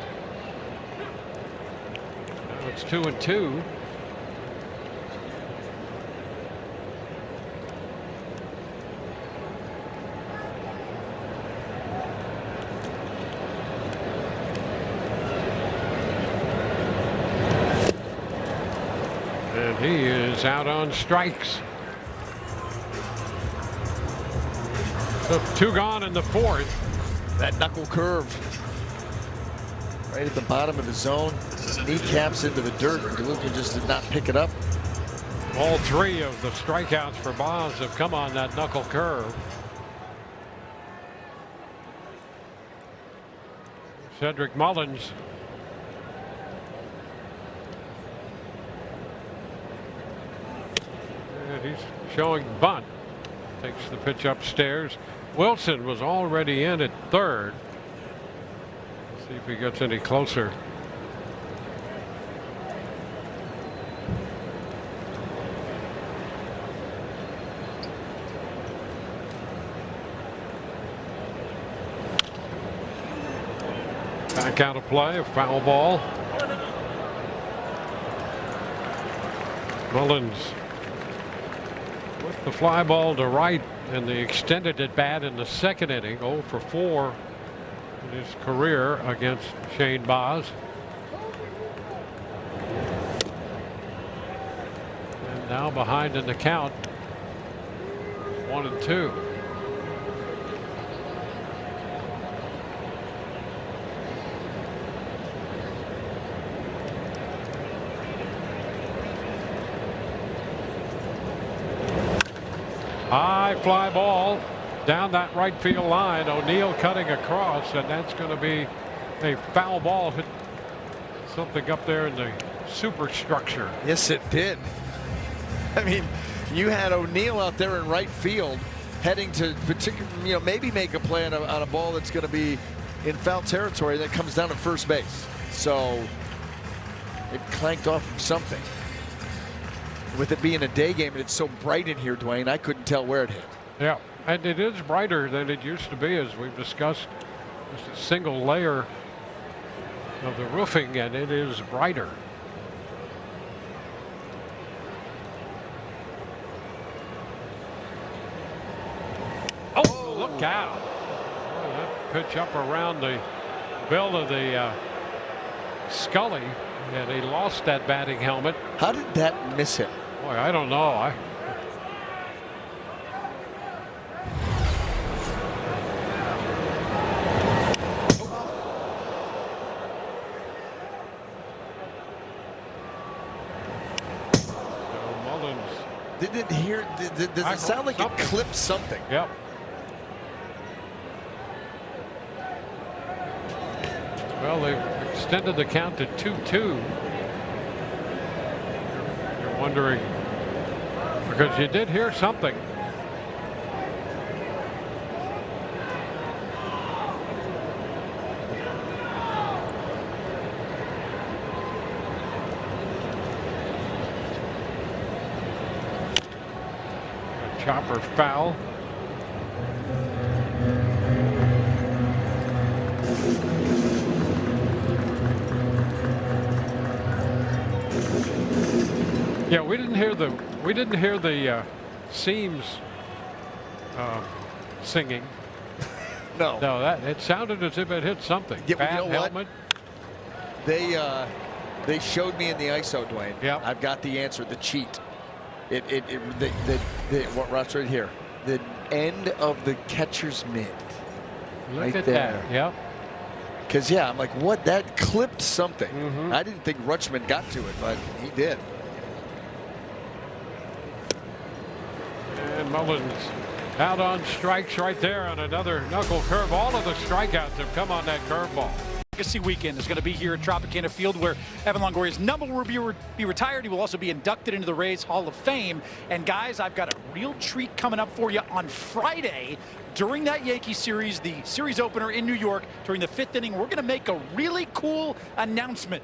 Now it's 2-2. And he is out on strikes. So 2 gone in the fourth. That knuckle curve right at the bottom of the zone, kneecaps into the dirt. DeLuca just did not pick it up. All 3 of the strikeouts for Bonds have come on that knuckle curve. Cedric Mullins. And he's showing bunt. Takes the pitch upstairs. Wilson was already in at third. Let's see if he gets any closer. Back out of play, a foul ball. Mullins with the fly ball to right in the extended at bat in the second inning. 0 for 4 in his career against Shane Baz. And now behind in the count, 1-2. High fly ball down that right field line. O'Neill cutting across, and that's going to be a foul ball. Hit something up there in the superstructure. Yes, it did. I mean, you had O'Neill out there in right field heading to maybe make a play on a ball that's going to be in foul territory that comes down to first base. So it clanked off of something. With it being a day game and it's so bright in here, Dwayne, I couldn't tell where it hit. Yeah, and it is brighter than it used to be, as we've discussed. Just a single layer of the roofing, and it is brighter. Oh, look out. Oh, that pitch up around the bill of the Scully, and he lost that batting helmet. How did that miss him? Boy, I don't know. Mullins. Does it sound like it clipped something? Yep. Well, they've extended the count to 2-2. You're wondering, because you did hear something. A chopper foul. Yeah, we didn't hear the seams singing. No. No, that it sounded as if it hit something. Yeah, Bad you know helmet. What? They showed me in the ISO, Dwayne. Yeah. I've got the answer. The cheat. What Ross right here? The end of the catcher's mitt. Look right at there. that. Yep. Because yeah, I'm like, what? That clipped something. I didn't think Rutschman got to it, but he did. And Mullins out on strikes right there on another knuckle curve. All of the strikeouts have come on that curveball. Legacy weekend is going to be here at Tropicana Field, where Evan Longoria's number will be retired. He will also be inducted into the Rays Hall of Fame. And guys, I've got a real treat coming up for you on Friday. During that Yankee series, the series opener in New York, during the 5th inning, we're going to make a really cool announcement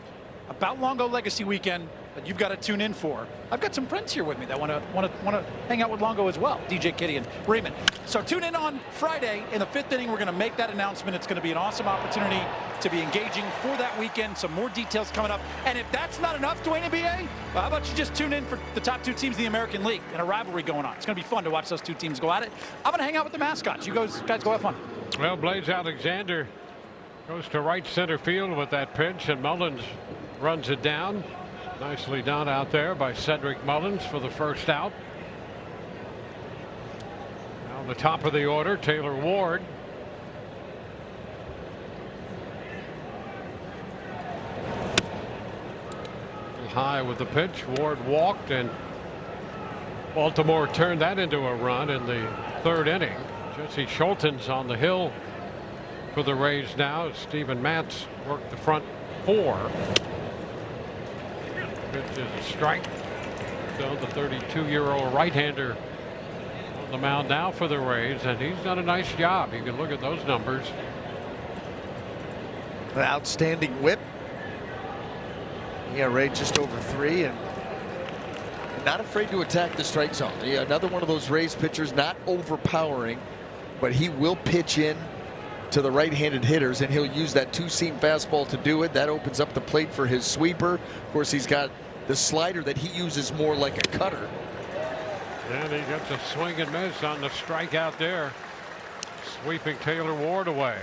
about Longo Legacy Weekend that you've got to tune in for. I've got some friends here with me that want to hang out with Longo as well, DJ Kitty and Raymond. So tune in on Friday in the 5th inning. We're going to make that announcement. It's going to be an awesome opportunity to be engaging for that weekend. Some more details coming up. And if that's not enough, Dwayne and BA, well, how about you just tune in for the top 2 teams in the American League and a rivalry going on. It's going to be fun to watch those 2 teams go at it. I'm going to hang out with the mascots. You guys go have fun. Well, Blaze Alexander goes to right center field with that pitch, and Mullins runs it down. Nicely done out there by Cedric Mullins for the first out. Now the top of the order, Taylor Ward. High with the pitch. Ward walked, and Baltimore turned that into a run in the 3rd inning. Jesse Schulten's on the hill for the Rays now. Steven Matz worked the front 4. Pitch is a strike. So the 32-year-old right-hander on the mound now for the Rays, and he's done a nice job. You can look at those numbers. An outstanding whip. Yeah, Ray just over 3 and not afraid to attack the strike zone. Yeah, another one of those Rays pitchers, not overpowering, but he will pitch in to the right-handed hitters, and he'll use that 2-seam fastball to do it. That opens up the plate for his sweeper. Of course, he's got the slider that he uses more like a cutter. And he gets a swing and miss on the strike out there, sweeping Taylor Ward away.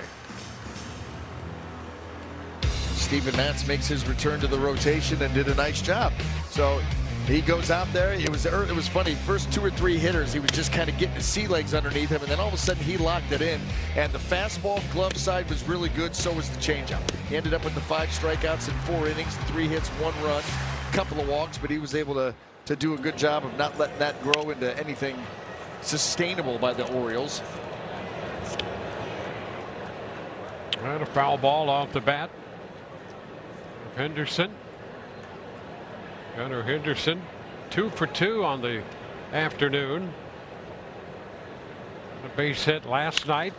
Steven Matz makes his return to the rotation and did a nice job. So he goes out there. It was funny. First 2 or 3 hitters, he was just kind of getting his sea legs underneath him, and then all of a sudden he locked it in. And the fastball glove side was really good. So was the changeup. He ended up with the 5 strikeouts in 4 innings, 3 hits, 1 run, a couple of walks, but he was able to do a good job of not letting that grow into anything sustainable by the Orioles. And a foul ball off the bat. Henderson. Gunnar Henderson, 2 for 2 on the afternoon. A base hit last night,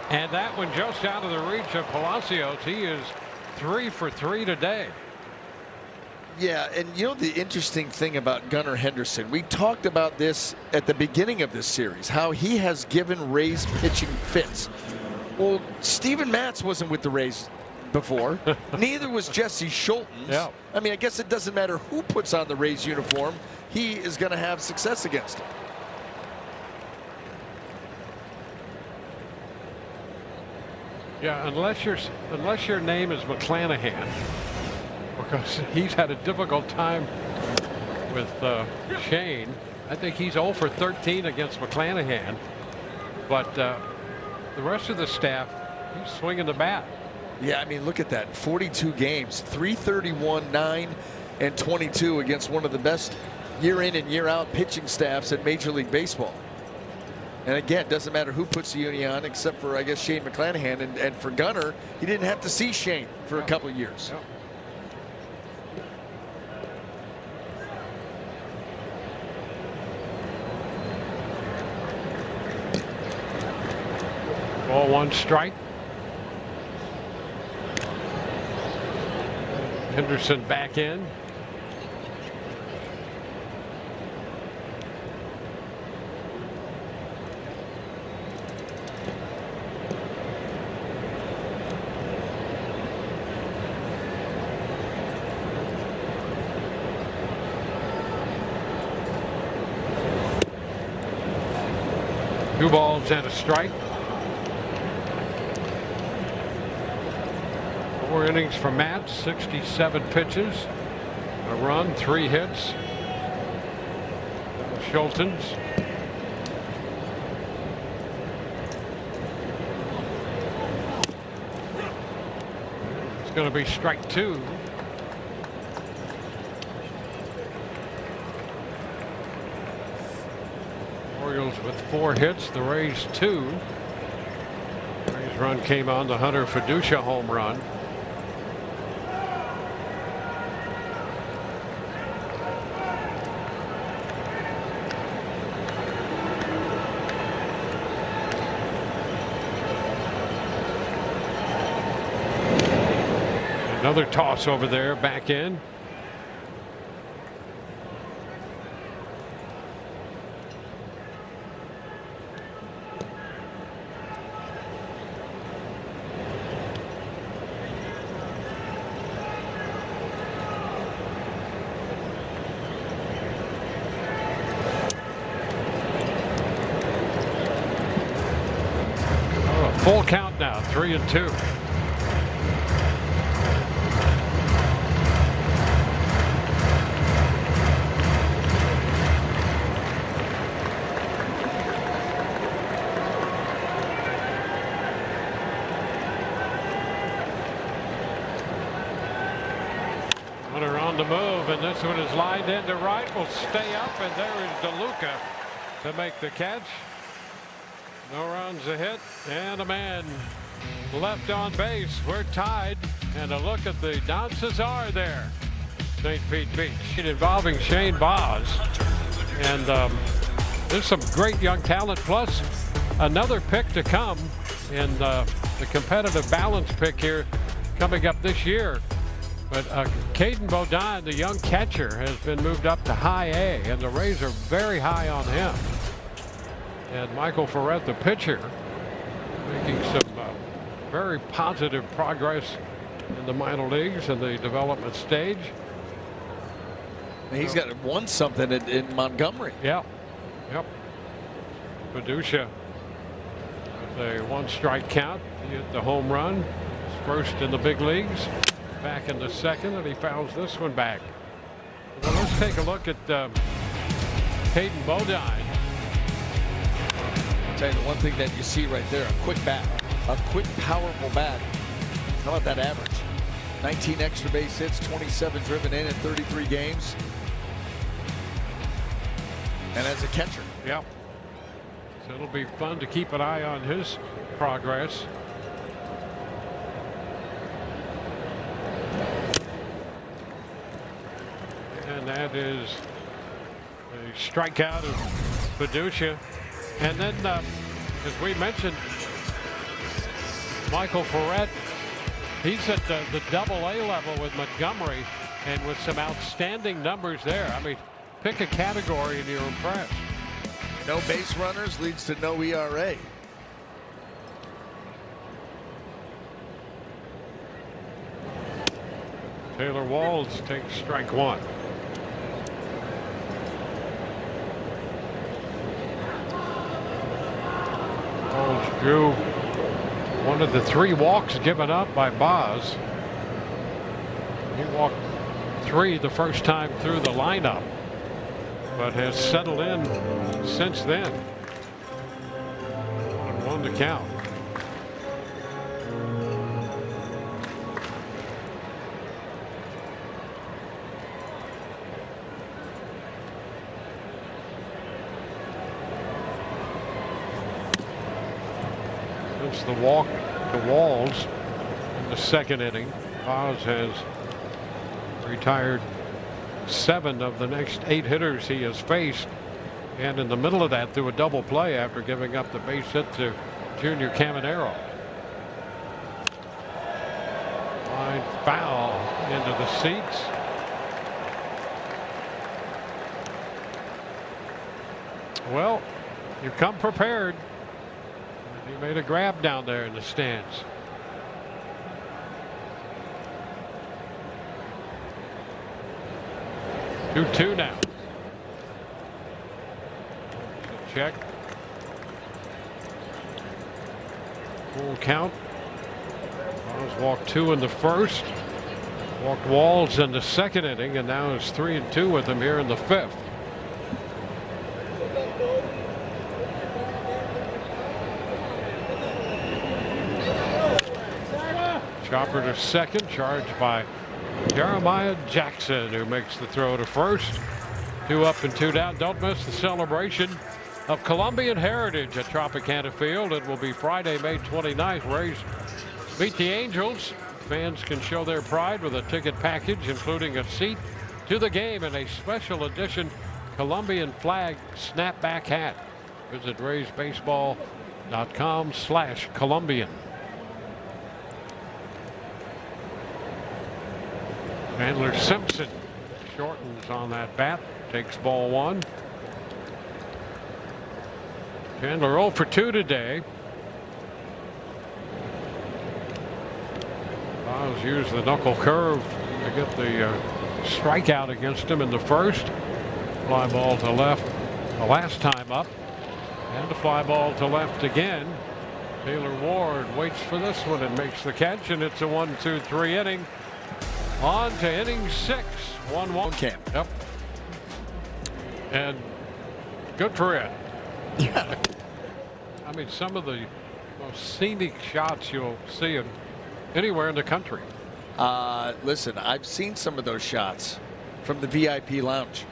and that one just out of the reach of Palacios. He is 3 for 3 today. Yeah, and you know the interesting thing about Gunnar Henderson, we talked about this at the beginning of this series, how he has given Rays pitching fits. Well, Steven Matz wasn't with the Rays before. Neither was Jesse Schulten's. Yeah. I mean, I guess it doesn't matter who puts on the Rays uniform. He is going to have success against him. Yeah, unless your name is McClanahan, because he's had a difficult time with Shane. I think he's 0 for 13 against McClanahan, but the rest of the staff, he's swinging the bat. Yeah, I mean, look at that. 42 games, 331, 9, and 22 against one of the best year in and year out pitching staffs at Major League Baseball. And again, doesn't matter who puts the uni on, except for, I guess, Shane McClanahan. And for Gunnar, he didn't have to see Shane for a couple of years. Ball 1 strike. Henderson back in. Two balls and a strike. 4 innings for Matt, 67 pitches, a run, 3 hits. Schultons. It's going to be strike 2. Orioles with 4 hits, the Rays 2. Rays run came on the Hunter Fiducia home run. Another toss over there, back in. Oh, full count now, 3-2. On the move, and this one is lined into right, will stay up, and there is DeLuca to make the catch. No runs, a hit, and a man left on base. We're tied, and a look at the Don Cesar there. St. Pete Beach involving Shane Baz, and there's some great young talent, plus another pick to come in the competitive balance pick here coming up this year. But Caden Bodine, the young catcher, has been moved up to high A, and the Rays are very high on him. And Michael Ferret, the pitcher, making some very positive progress in the minor leagues and the development stage. He's got won something in Montgomery. Yeah. Yep. Fiducia with a 1-strike count. He hit the home run. His first in the big leagues. Back in the second, and he fouls this one back. Well, let's take a look at Caden Bodine. I'll tell you the one thing that you see right there, a quick bat, a quick, powerful bat. How about that average? 19 extra base hits, 27 driven in 33 games. And as a catcher. Yeah. So it'll be fun to keep an eye on his progress. And that is a strikeout of Fiducia. And then, as we mentioned, Michael Ferret, he's at the Double-A level with Montgomery, and with some outstanding numbers there. I mean, pick a category and you're impressed. No base runners leads to no ERA. Taylor Walls takes strike 1. Walls drew one of the 3 walks given up by Baz. He walked 3 the first time through the lineup, but has settled in since then. 1-1 to count. That's the walk to Walls in the second inning. Oz has retired 7 of the next 8 hitters he has faced, and in the middle of that threw a double play after giving up the base hit to Junior Caminero. Line foul into the seats. Well, you come prepared. He made a grab down there in the stands. Two now. Check. Full count. Oz walked 2 in the first. Walked Walls in the second inning, and now it's 3-2 with him here in the 5th. Chopper to second, charged by Jeremiah Jackson, who makes the throw to first. 2 up and 2 down. Don't miss the celebration of Colombian heritage at Tropicana Field. It will be Friday, May 29th. Rays meet the Angels. Fans can show their pride with a ticket package, including a seat to the game and a special edition Colombian flag snapback hat. Visit RaysBaseball.com/Colombian. Chandler Simpson shortens on that bat, takes ball 1. Chandler 0 for 2 today. Oz used the knuckle curve to get the strikeout against him in the first. Fly ball to left the last time up, and a fly ball to left again. Taylor Ward waits for this one and makes the catch, and it's a 1-2-3 inning. On to inning 6. 1-1 camp. Yep. And good for it. Yeah. I mean, some of the most scenic shots you'll see anywhere in the country. Listen, I've seen some of those shots from the VIP lounge.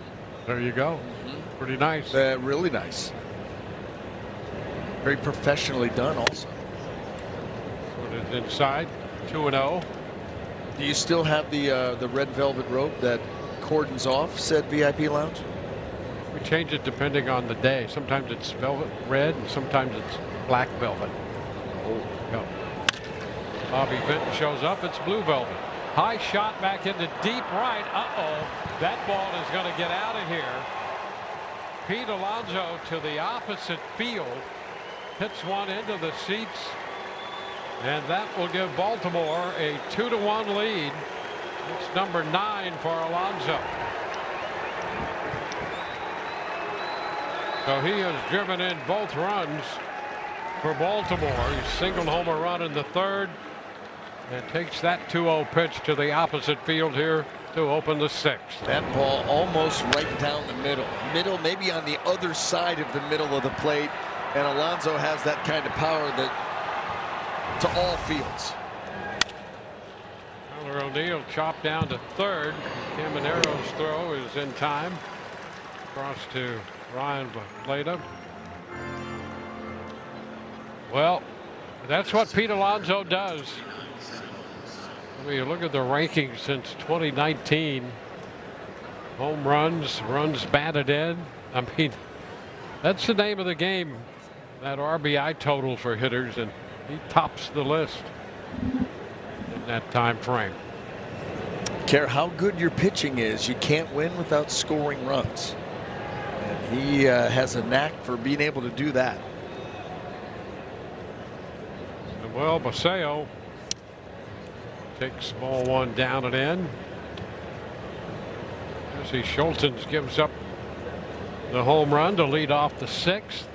There you go. Pretty nice. Really nice. Very professionally done also. Put it inside. 2-0. Do you still have the red velvet rope that cordons off said VIP lounge? We change it depending on the day. Sometimes it's velvet red, and sometimes it's black velvet. Oh. Go. Bobby Vinton shows up. It's blue velvet. High shot back into deep right. Uh-oh. That ball is going to get out of here. Pete Alonso to the opposite field. Hits one into the seats. And that will give Baltimore a 2-1 lead. It's number 9 for Alonso. So he has driven in both runs for Baltimore. He singled home a run in the 3rd and takes that 2-0 pitch to the opposite field here to open the 6th. That ball almost right down the middle. Maybe on the other side of the middle of the plate. And Alonso has that kind of power that to all fields. Tyler O'Neill chopped down to 3rd. Caminero's throw is in time. Across to Ryan Blada. Well, that's what Pete Alonso does. I mean, look at the rankings since 2019. Home runs, runs batted in. I mean, that's the name of the game, that RBI total for hitters, and he tops the list in that time frame. Care how good your pitching is, you can't win without scoring runs. And he has a knack for being able to do that. Well, Baseo takes ball 1 down and in. Jesse Schultens gives up the home run to lead off the 6th.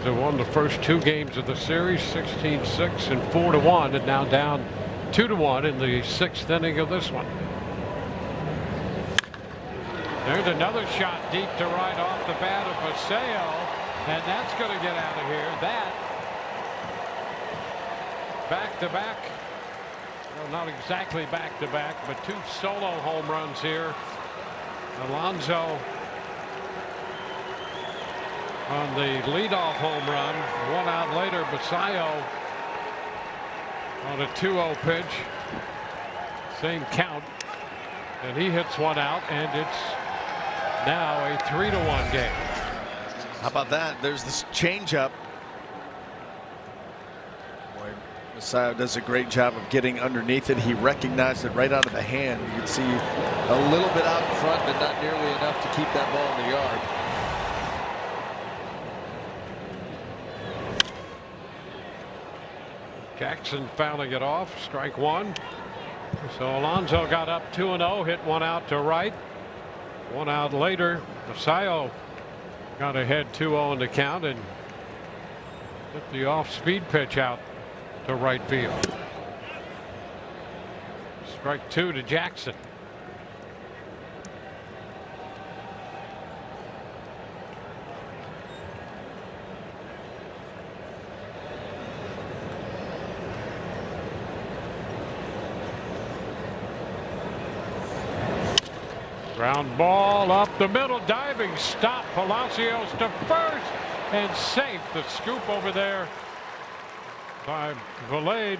They won the first 2 games of the series, 16-6 and 4-1, and now down 2-1 in the 6th inning of this one. There's another shot deep to right off the bat of Paseo, and that's going to get out of here. That back-to-back. Well, not exactly back-to-back, but 2 solo home runs here. Alonso on the leadoff home run. 1 out later, Basayo on a 2-0 pitch. Same count, and he hits 1 out, and it's now a 3-1 game. How about that? There's this changeup. Boy, Basayo does a great job of getting underneath it. He recognized it right out of the hand. You can see a little bit out in front, but not nearly enough to keep that ball in the yard. Jackson fouling it off. Strike 1. So Alonso got up 2-0, hit 1 out to right. 1 out later, Basayo got ahead 2-0 in the count and hit the off-speed pitch out to right field. Strike 2 to Jackson. Ground ball up the middle, diving stop. Palacios to first and safe. The scoop over there by Valade,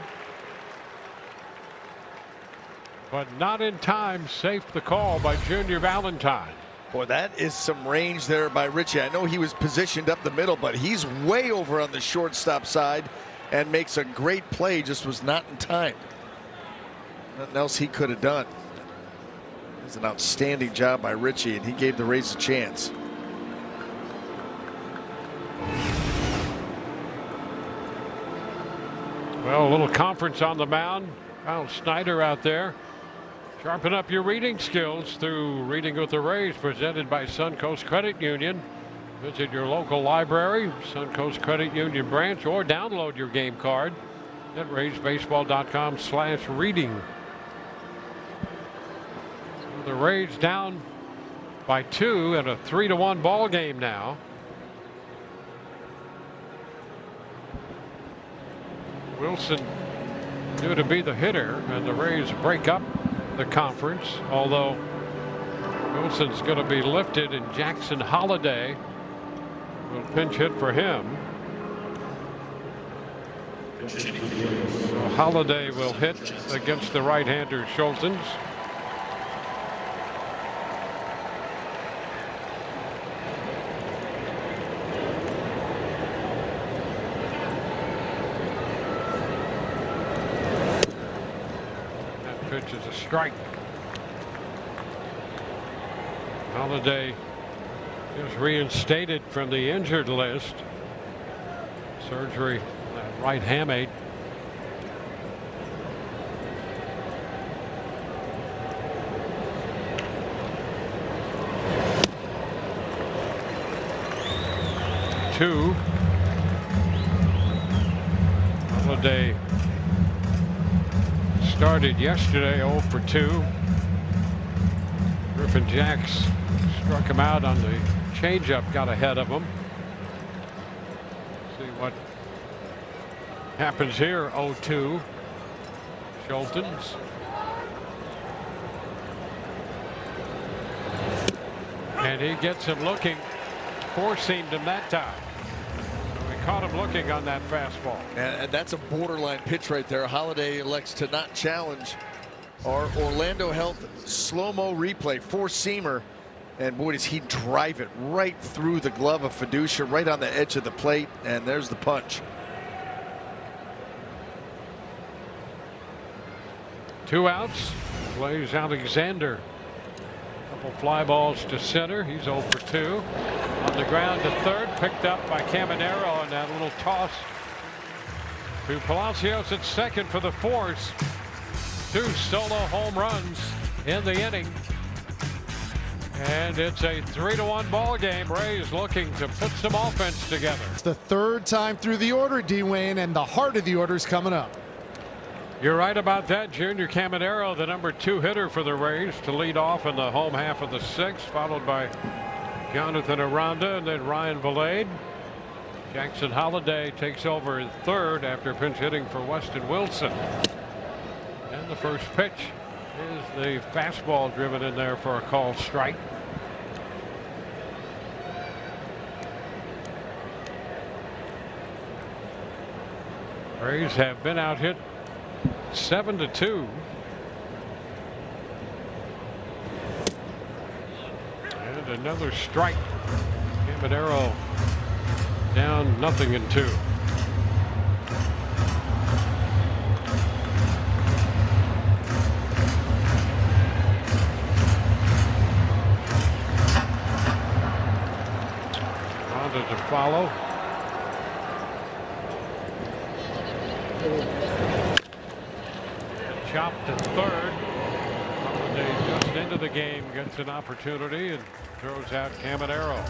but not in time. Safe the call by Junior Valentine. Boy, that is some range there by Richie. I know he was positioned up the middle, but he's way over on the shortstop side and makes a great play. Just was not in time. Nothing else he could have done. It's an outstanding job by Richie, and he gave the Rays a chance. Well, a little conference on the mound. Kyle Snyder out there. Sharpen up your reading skills through Reading with the Rays, presented by Suncoast Credit Union. Visit your local library, Suncoast Credit Union branch, or download your game card at raysbaseball.com/reading. The Rays down by 2 in a 3-1 ball game now. Wilson due to be the hitter, and the Rays break up the conference, although Wilson's going to be lifted and Jackson Holiday will pinch hit for him. So Holiday will hit against the right-hander Schultens. Pitch is a strike. Holiday is reinstated from the injured list. Surgery that right hamate. Two. Holiday started yesterday 0 for 2. Griffin Jacks struck him out on the changeup, got ahead of him. See what happens here. 0-2. Schultens. And he gets him looking. Four-seamed him that time. Caught him looking on that fastball. And that's a borderline pitch right there. Holiday elects to not challenge. Our Orlando Health slow-mo replay, four-seamer, and boy, does he drive it right through the glove of Fiducia, right on the edge of the plate, and there's the punch. 2 outs. Blaze Alexander. Couple fly balls to center. He's 0 for 2. On the ground to third, picked up by Caminero, and that little toss to Palacios at second for the Force. 2 solo home runs in the inning, and it's a 3-1 ball game. Rays looking to put some offense together. It's the 3rd time through the order, D-Wayne, and the heart of the order is coming up. You're right about that. Junior Caminero, the number 2 hitter for the Rays, to lead off in the home half of the 6th, followed by Jonathan Aranda and then Ryan Valade. Jackson Holliday takes over in third after pinch hitting for Weston Wilson. And the first pitch is the fastball driven in there for a called strike. Rays have been out hit 7-2. And another strike. Caminero down 0-2. Ronda to follow. Chopped to third. Holiday just into the game gets an opportunity and throws out Caminero.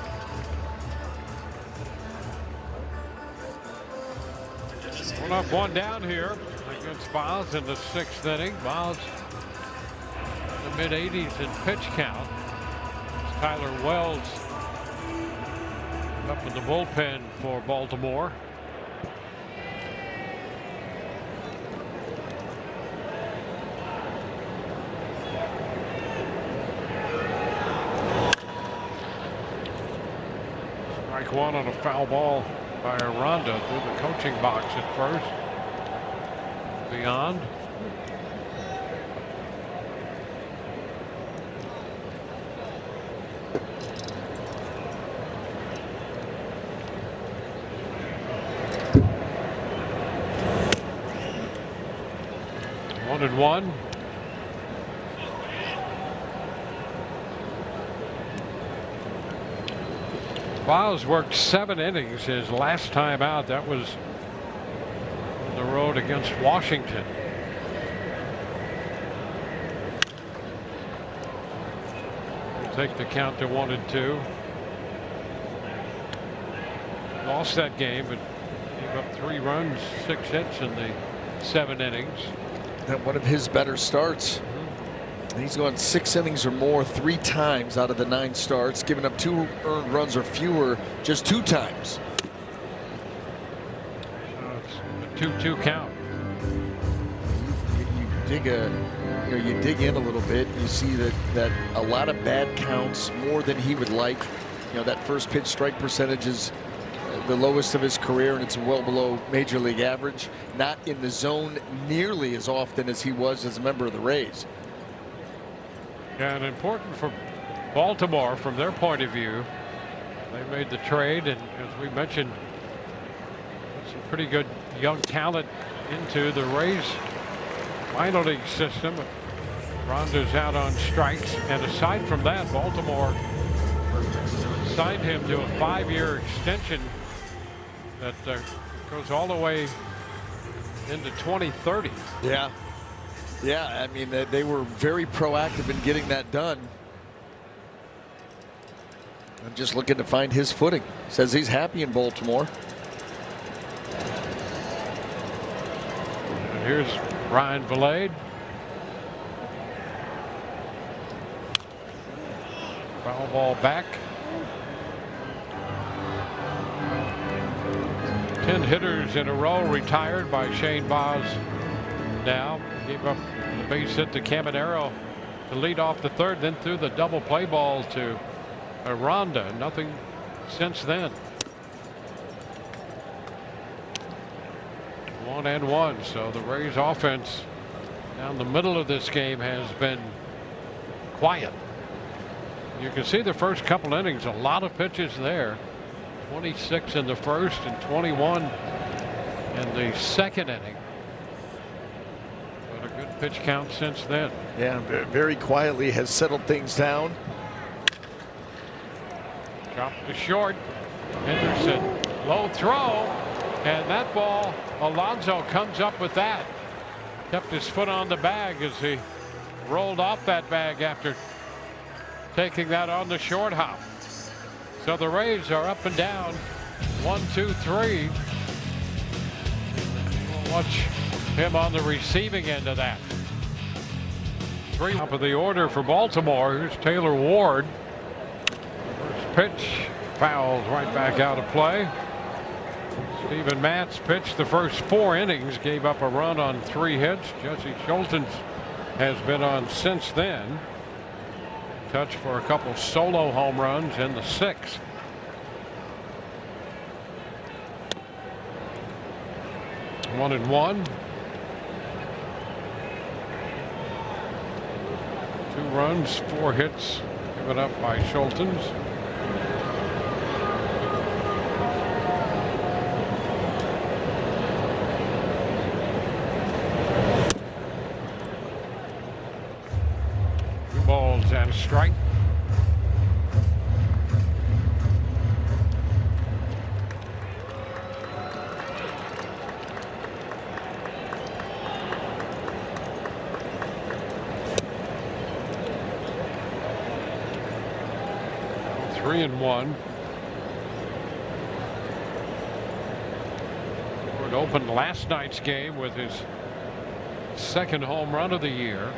One up, one down here against Boz in the 6th inning. Boz in the mid-80s in pitch count. Tyler Wells up in the bullpen for Baltimore. Strike one on a foul ball by Aranda through the coaching box at first. Beyond. One and one. Biles worked 7 innings his last time out. That was on the road against Washington. We'll take the count to 1-2. Lost that game, but gave up 3 runs, 6 hits in the 7 innings. And one of his better starts. He's gone 6 innings or more 3 times out of the 9 starts, giving up 2 earned runs or fewer just 2 times. It's a 2-2 count. You dig in a little bit. You see that a lot of bad counts, more than he would like. You know, that first pitch strike percentage is the lowest of his career, and it's well below major league average. Not in the zone nearly as often as he was as a member of the Rays. Yeah, and important for Baltimore from their point of view. They made the trade, and as we mentioned, some pretty good young talent into the Rays minor league system. Ronda's out on strikes, and aside from that, Baltimore signed him to a 5-year extension that goes all the way into 2030. Yeah. Yeah, I mean, they were very proactive in getting that done. I'm just looking to find his footing. Says he's happy in Baltimore. And here's Ryan Vilade. Foul ball back. 10 hitters in a row retired by Shane Boz now. Gave up the base hit to Caminero to lead off the third, then threw the double play ball to Aranda. Nothing since then. 1-1. So the Rays offense down the middle of this game has been quiet. You can see the first couple innings, a lot of pitches there. 26 in the first and 21 in the second inning. But a good pitch count since then. Yeah, very quietly has settled things down. Drop to short. Henderson, low throw, and that ball, Alonso comes up with that. Kept his foot on the bag as he rolled off that bag after taking that on the short hop. So the Rays are up and down 1, 2, 3. We'll watch him on the receiving end of that. 3 top of the order for Baltimore. Here's Taylor Ward. First pitch fouls right back out of play. Steven Matz pitched the first 4 innings, gave up a run on 3 hits. Jesse Schultens has been on since then. Touched for a couple solo home runs in the 6th. One and one. 2 runs, 4 hits given up by Schultens. Balls and a strike. Three and one. Ford opened last night's game with his 2nd home run of the year.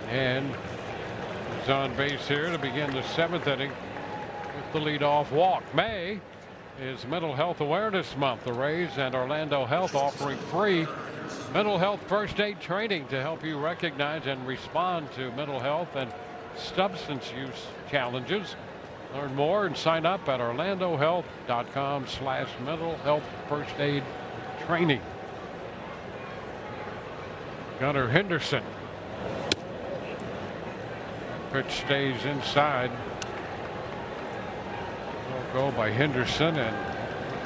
And he's on base here to begin the 7th inning with the leadoff walk. May is Mental Health Awareness Month. The Rays and Orlando Health offering free mental health first aid training to help you recognize and respond to mental health and substance use challenges. Learn more and sign up at orlandohealth.com/mental health first aid training. Gunnar Henderson. Pitch stays inside. Will go by Henderson and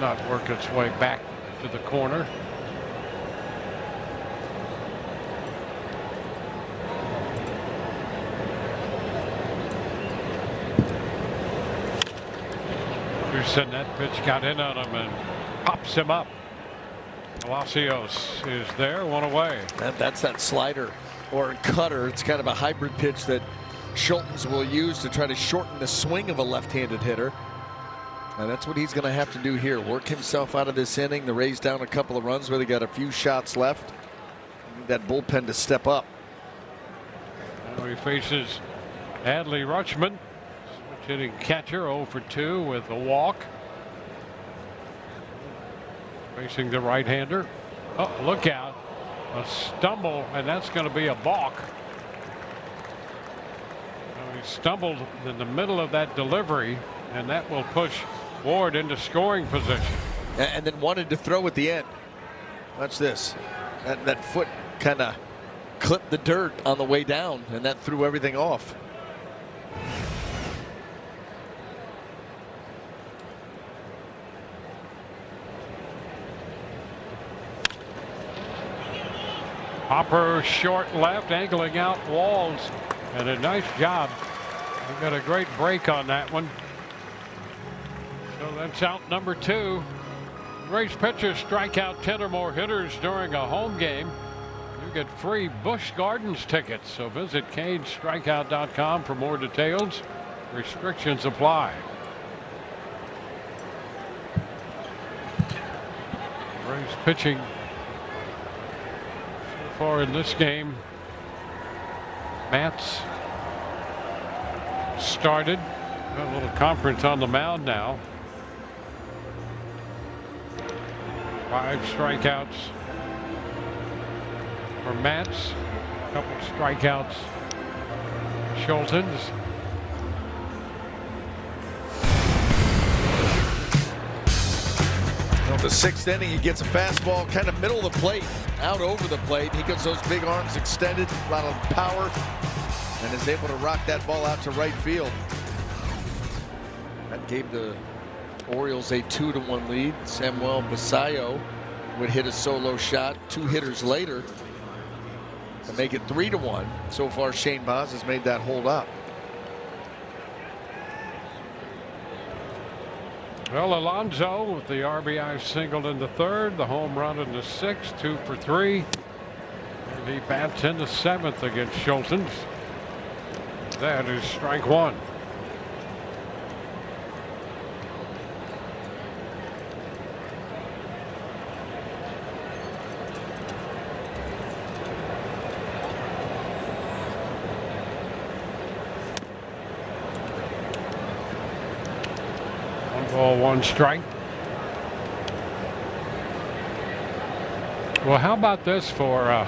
not work its way back to the corner. Henderson, that pitch got in on him and pops him up. Palacios is there, 1 away. That's that slider or cutter. It's kind of a hybrid pitch that Schultens will use to try to shorten the swing of a left-handed hitter. And that's what he's going to have to do here. Work himself out of this inning. The Rays down a couple of runs where they got a few shots left. Need that bullpen to step up. Now he faces Adley Rutschman, switch hitting catcher, 0 for 2 with a walk. Facing the right-hander. Oh, look out. A stumble, and that's going to be a balk. He stumbled in the middle of that delivery, and that will push Ward into scoring position. And then wanted to throw at the end. Watch this. That foot kind of clipped the dirt on the way down, and that threw everything off. Hopper short left, angling out Walls, and a nice job. We got a great break on that one. So that's out number 2. Race pitchers strike out 10 or more hitters during a home game. You get free Busch Gardens tickets. So visit CageStrikeout.com for more details. Restrictions apply. Rays pitching so far in this game. Matz started. Got a little conference on the mound now. 5 strikeouts for Matz. A couple strikeouts. Schultens. Well, the 6th inning, he gets a fastball kind of middle of the plate, out over the plate. He gets those big arms extended, a lot of power, and is able to rock that ball out to right field. That gave the Orioles a 2-1 lead. Samuel Basallo would hit a solo shot 2 hitters later to make it 3-1. So far, Shane Baz has made that hold up. Well, Alonso with the RBI single in the 3rd, the home run in the 6th, 2 for 3. And he bats in the 7th against Schultens. That is strike 1. Ball 1 strike. Well, how about this for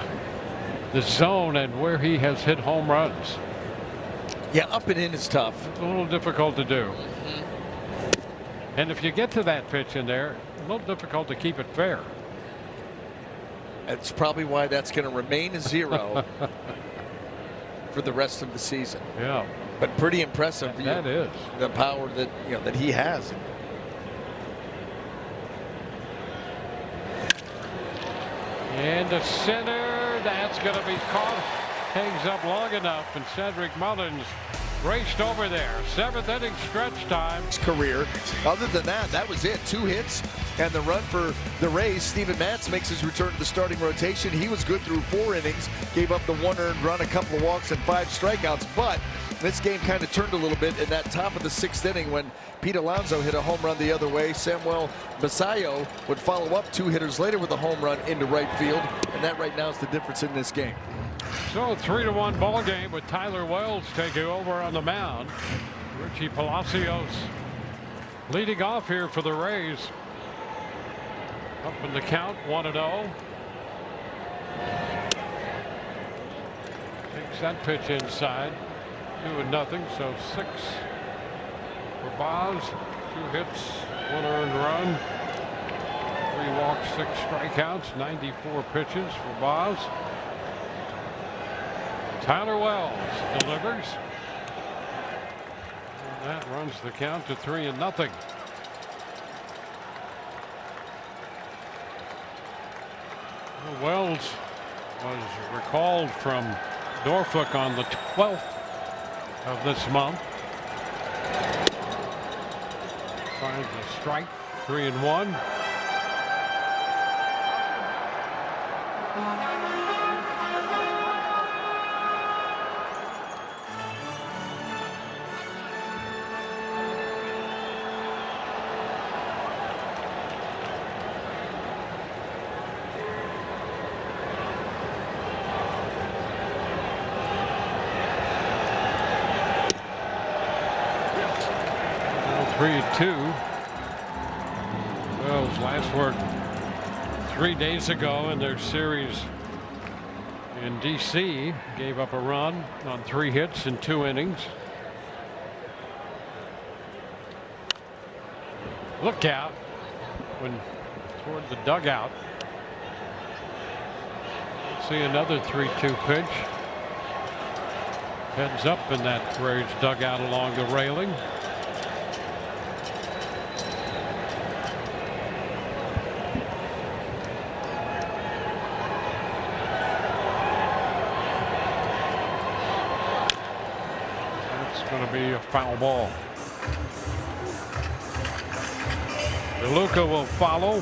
the zone and where he has hit home runs? Yeah, up and in is tough. It's a little difficult to do. And if you get to that pitch in there, a little difficult to keep it fair. That's probably why that's going to remain a 0 for the rest of the season. Yeah. But pretty impressive. That is the power that that he has. And the center, that's going to be caught. Hangs up long enough, and Cedric Mullins raced over there. 7th inning stretch time. His career. Other than that, that was it. 2 hits and the run for the Rays. Steven Matz makes his return to the starting rotation. He was good through 4 innings. Gave up the 1 earned run, a couple of walks, and 5 strikeouts. But this game kind of turned a little bit in that top of the 6th inning when Pete Alonso hit a home run the other way. Samuel Basallo would follow up 2 hitters later with a home run into right field. And that right now is the difference in this game. So 3-1 ball game with Tyler Wells taking over on the mound. Richie Palacios leading off here for the Rays. Up in the count, 1-0. Takes that pitch inside. 2-0. So 6 for Boz. 2 hits, 1 earned run. 3 walks, 6 strikeouts. 94 pitches for Boz. Tyler Wells delivers. And that runs the count to 3-0. Wells was recalled from Norfolk on the 12th of this month. Finds a strike. 3-1. Wells last worked 3 days ago in their series in DC. Gave up a run on 3 hits in 2 innings. Look out when toward the dugout. See another 3-2 pitch. Heads up in that Rays dugout along the railing. Going to be a foul ball. DeLuca will follow.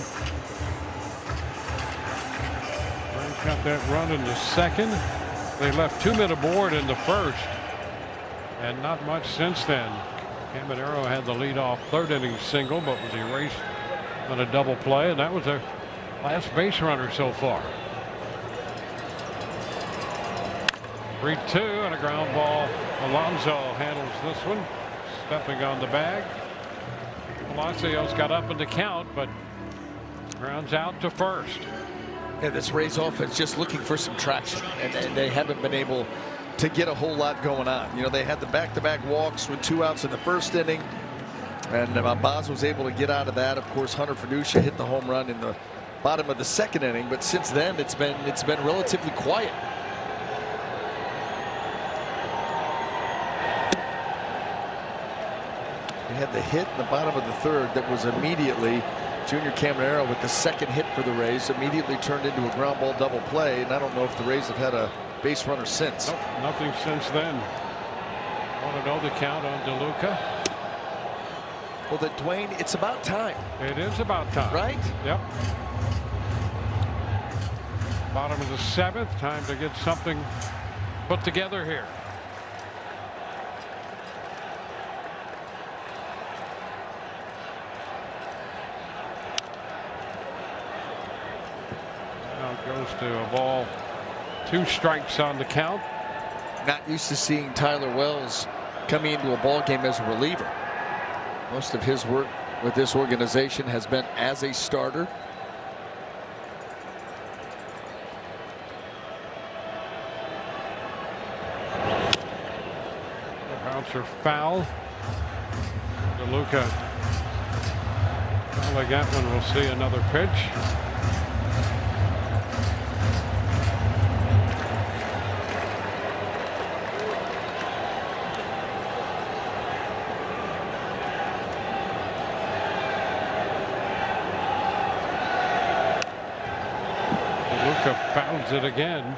Rays got that run in the 2nd. They left 2 men aboard in the 1st, and not much since then. Caminero had the leadoff 3rd inning single, but was erased on a double play, and that was their last base runner so far. 3-2 and a ground ball. Alonso handles this one, stepping on the bag. Palacios got up in the count, but grounds out to 1st. Yeah, this Rays offense just looking for some traction, and they haven't been able to get a whole lot going on. You know, they had the back-to-back walks with 2 outs in the 1st inning, and Boz was able to get out of that. Of course, Hunter Feduccia hit the home run in the bottom of the 2nd inning, but since then it's been relatively quiet. They had the hit in the bottom of the 3rd that was immediately Junior Caminero with the 2nd hit for the Rays, immediately turned into a ground ball double play, and I don't know if the Rays have had a base runner since. Nope, nothing since then. 1-0 the count on DeLuca. Well, then, Dwayne, it's about time. It is about time. Right? Yep. Bottom of the 7th. Time to get something put together here. Goes to a ball. 2 strikes on the count. Not used to seeing Tyler Wells coming into a ball game as a reliever. Most of his work with this organization has been as a starter. The bouncer foul. DeLuca. Gatlin will see another pitch. DeLuca fouls it again.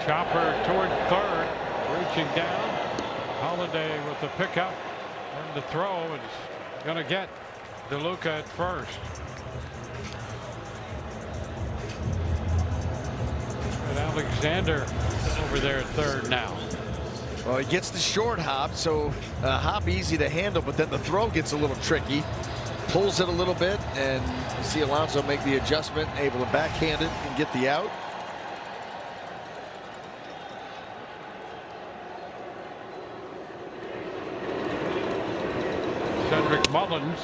Chopper toward third, reaching down. Holiday with the pickup and the throw is going to get DeLuca at first. And Alexander over there at third now. Well, he gets the short hop, so hop easy to handle, but then the throw gets a little tricky. Pulls it a little bit, and you see Alonso make the adjustment, able to backhand it and get the out. Cedric Mullins.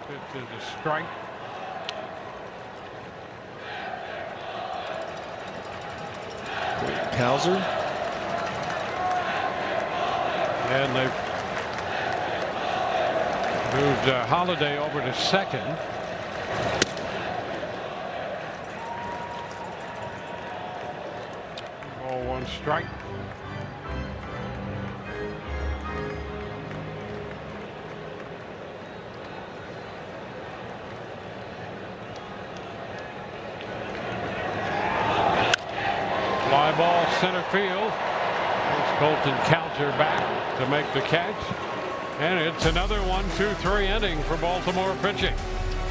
This is a strike. Hauser. And they've moved Holiday over to second. Ball, one strike. Fly ball center field. There's Colton Cowser back to make the catch. And it's another 1-2-3 inning for Baltimore pitching.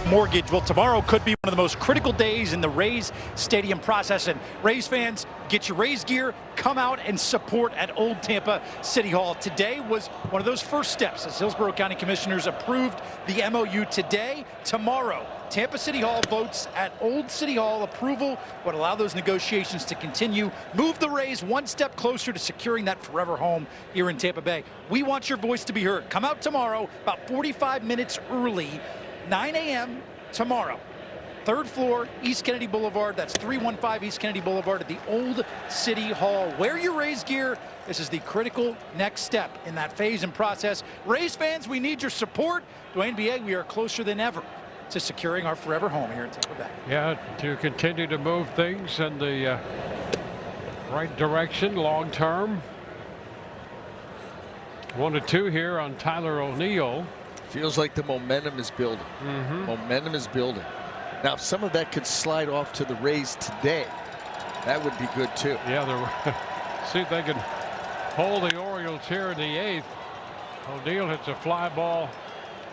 Mortgage. Well, tomorrow could be one of the most critical days in the Rays stadium process. And Rays fans, get your Rays gear, come out and support at Old Tampa City Hall. Today was one of those first steps as Hillsborough County Commissioners approved the MOU today. Tomorrow, Tampa City Hall votes at Old City Hall. Approval would allow those negotiations to continue, move the Rays one step closer to securing that forever home here in Tampa Bay. We want your voice to be heard. Come out tomorrow about 45 minutes early, 9 a.m. tomorrow. Third floor, East Kennedy Boulevard. That's 315 East Kennedy Boulevard at the Old City Hall. Wear your Rays gear. This is the critical next step in that phase and process. Rays fans, we need your support. Dwayne Bieg, we are closer than ever to securing our forever home here in Tampa Bay. Yeah, to continue to move things in the right direction long term. 1-2 here on Tyler O'Neill. Feels like the momentum is building. Momentum is building. Now, if some of that could slide off to the Rays today, that would be good too. Yeah, see if they can hold the Orioles here in the 8th. O'Neill hits a fly ball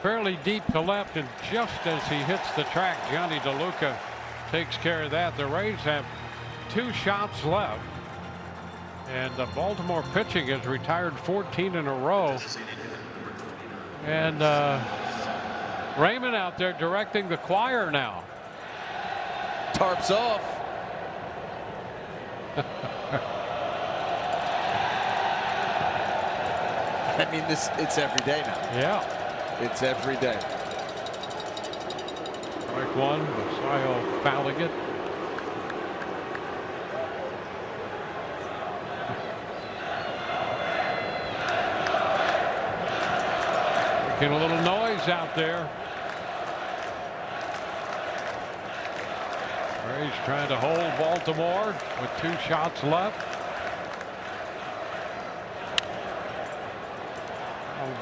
fairly deep to left, and just as he hits the track, Johnny DeLuca takes care of that. The Rays have 2 shots left, and the Baltimore pitching has retired 14 in a row. And Raymond out there directing the choir now. Tarps off. I mean, it's every day now. Yeah. It's every day. Strike one, Basayo fouling it. Making a little noise out there. Rays trying to hold Baltimore with 2 shots left.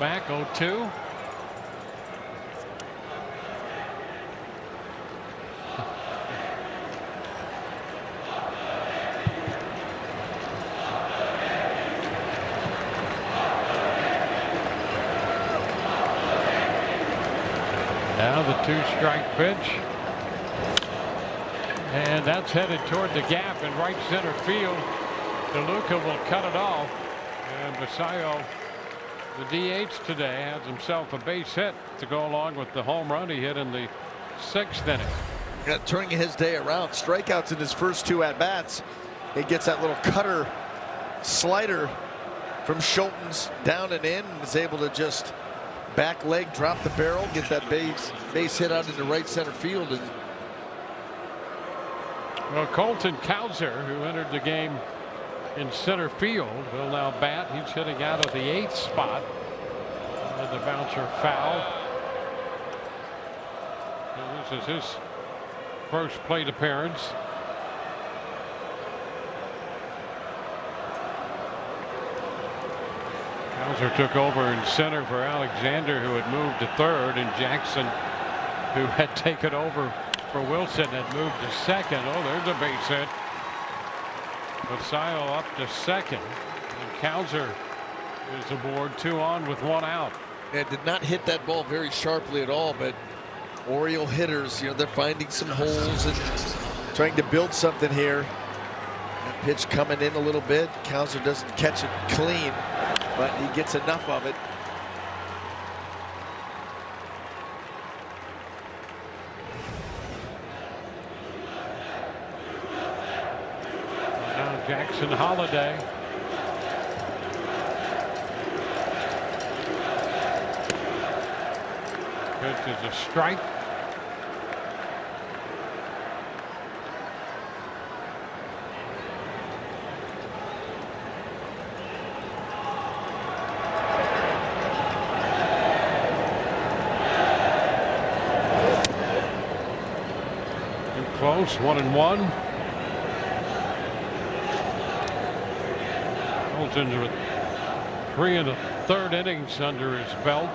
Back 0-2. Now the 2-strike pitch. And that's headed toward the gap in right center field. DeLuca will cut it off. And Basayo The DH today has himself a base hit to go along with the home run he hit in the 6th inning. Yeah, turning his day around. Strikeouts in his first 2 at-bats. He gets that little cutter slider from Schulten's down and in, and is able to just back leg drop the barrel, get that base hit out into right center field. And well, Colton Cowser, who entered the game in center field, will now bat. He's hitting out of the 8th spot. And the bouncer foul. And this is his first plate appearance. Cowser took over in center for Alexander, who had moved to 3rd, and Jackson, who had taken over for Wilson, had moved to 2nd. Oh, there's a base hit. Basayo up to 2nd, and Cowser is aboard, 2 on with 1 out. it did not hit that ball very sharply at all, but Oriole hitters, you know, they're finding some holes and trying to build something here. That pitch coming in a little bit. Cowser doesn't catch it clean, but he gets enough of it. Now Jackson Holiday. Pitch is a strike. Close, 1-1. Colton with 3 1/3 innings under his belt.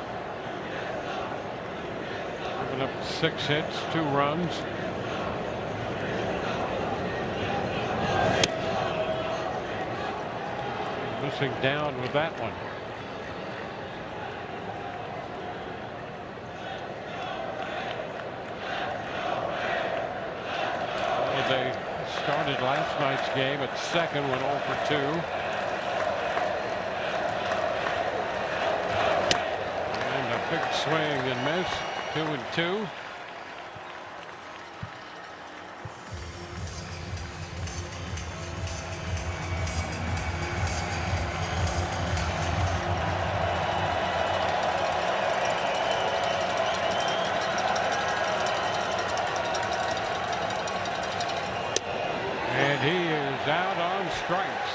Giving up 6 hits, 2 runs. Missing down with that one. They started last night's game at second, went 0 for 2. And a big swing and miss, 2-2. And he is out on strikes.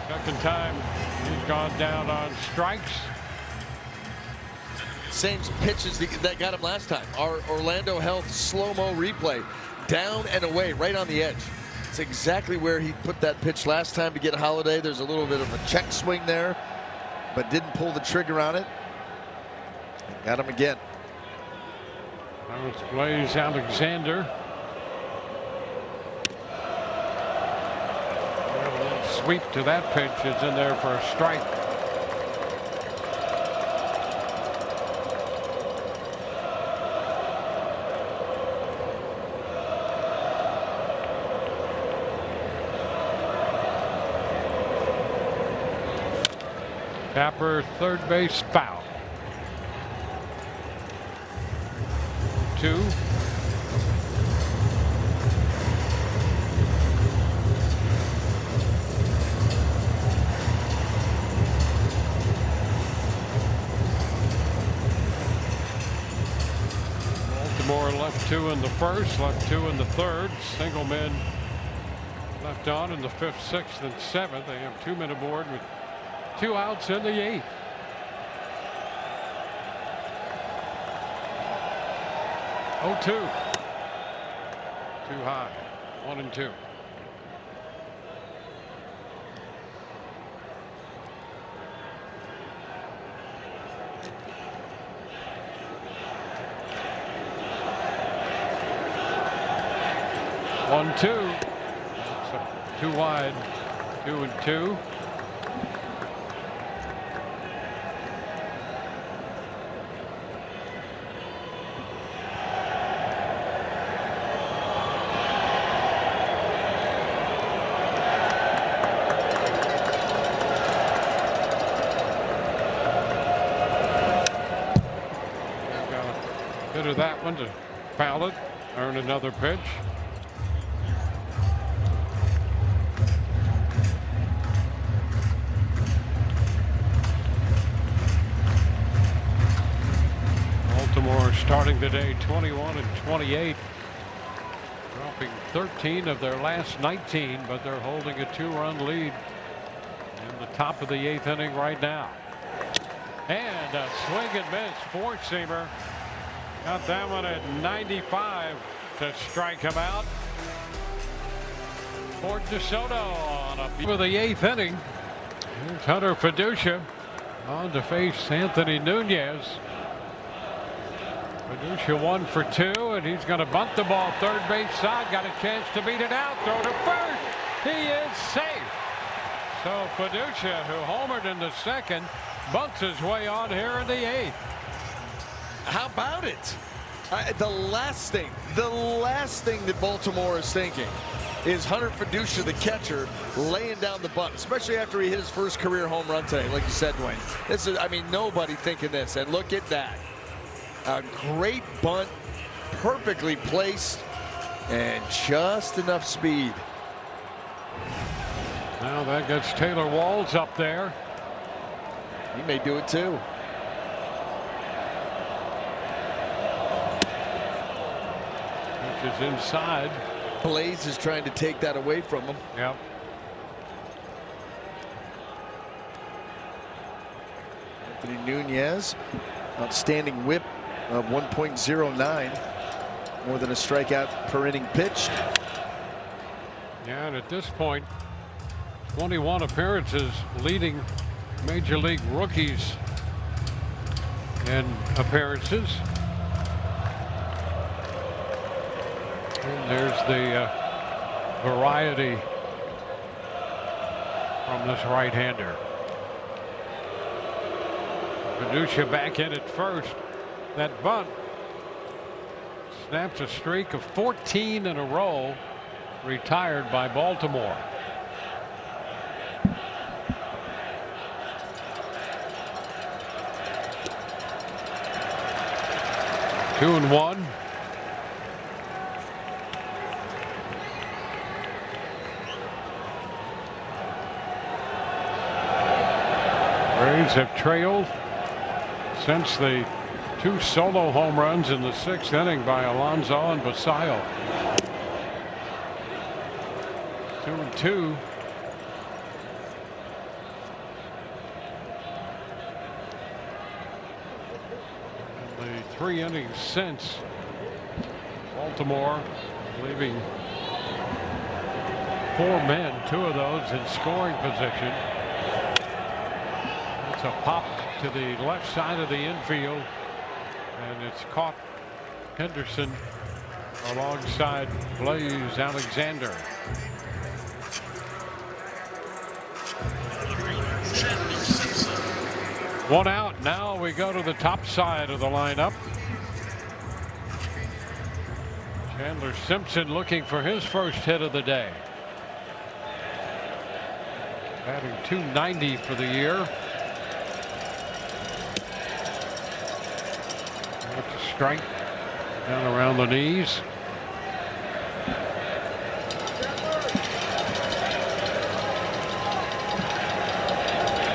Second time he's gone down on strikes. Same pitches that got him last time. Our Orlando Health slow-mo replay. Down and away, right on the edge. It's exactly where he put that pitch last time to get Holiday. There's a little bit of a check swing there, but didn't pull the trigger on it. Got him again. That was Blaze Alexander. Sweep to that pitch is in there for a strike. Tapper, third base, foul. 2. Baltimore left 2 in the first, left 2 in the third. Single men left on in the 5th, 6th, and 7th. They have 2 men aboard with 2 outs in the 8th. Oh, 2. Too high. 1-2. One, 2. Too wide. 2-2. that one to foul it, earn another pitch. Baltimore starting today 21-28, dropping 13 of their last 19, but they're holding a 2-run lead in the top of the 8th inning right now. And a swing and miss four-seamer. Got that one at 95 to strike him out. For DeSoto on a for the 8th inning. Here's Hunter Fiducia on to face Anthony Nunez. Fiducia 1 for 2, and he's going to bunt the ball third base side. Got a chance to beat it out. Throw to first. He is safe. So Fiducia, who homered in the second, bunts his way on here in the 8th. How about it? The last thing that Baltimore is thinking is Hunter Fiducia, the catcher, laying down the bunt, especially after he hit his first career home run today, like you said, Dwayne. This is, I mean, nobody thinking this. And look at that. A great bunt, perfectly placed, and just enough speed. Now that gets Taylor Walls up there. He may do it too. Which is inside. Blaze is trying to take that away from him. Yep. Anthony Nunez, outstanding whip of 1.09, more than a strikeout per inning pitched. Yeah, and at this point, 21 appearances, leading major league rookies in appearances. And there's the variety from this right-hander. Fiducia back in at first. That bunt snaps a streak of 14 in a row, retired by Baltimore. Two and one. Braves have trailed since the 2 solo home runs in the 6th inning by Alonso and Basayo. 2-2. In the 3 innings since, Baltimore leaving 4 men, 2 of those in scoring position. It's a pop to the left side of the infield, and it's caught Henderson alongside Blaze Alexander. One out. Now we go to the top side of the lineup. Chandler Simpson looking for his first hit of the day. Batting .290 for the year. Strike down around the knees.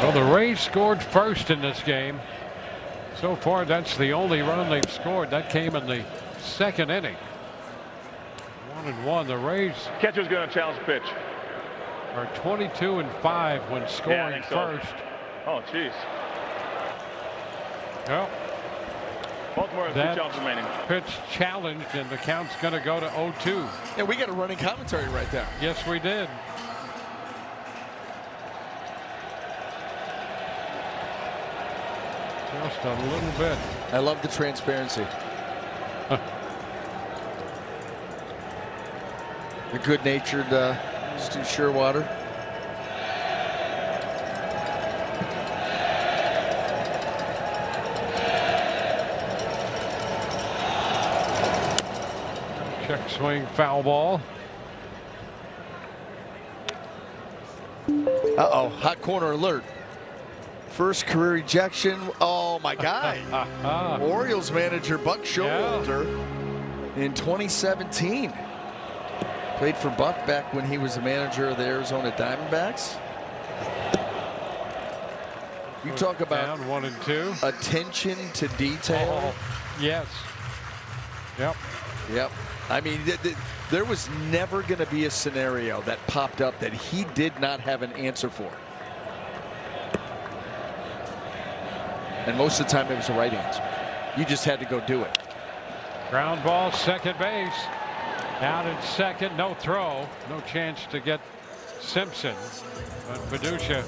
Well, the Rays scored first in this game. So far, that's the only run they've scored. That came in the 2nd inning. 1-1. The Rays Catcher's going to challenge the pitch. are 22-5 when scoring first. Oh, jeez. Well, Baltimore has 2 challenges remaining. Pitch challenged, and the count's going to go to 0-2. And we got a running commentary right there. Yes, we did. Just a little bit. I love the transparency. The good-natured Stu Sherwater. Check swing, foul ball. Uh-oh, hot corner alert. First career ejection. Oh, my guy. Orioles manager Buck Showalter in 2017. Played for Buck back when he was the manager of the Arizona Diamondbacks. You talk about down 1 and 2. Attention to detail. Oh, yes. Yep. Yep. I mean, there was never going to be a scenario that popped up that he did not have an answer for. And most of the time it was the right answer. You just had to go do it. Ground ball, second base. Out at second, no throw. No chance to get Simpson. But Paducah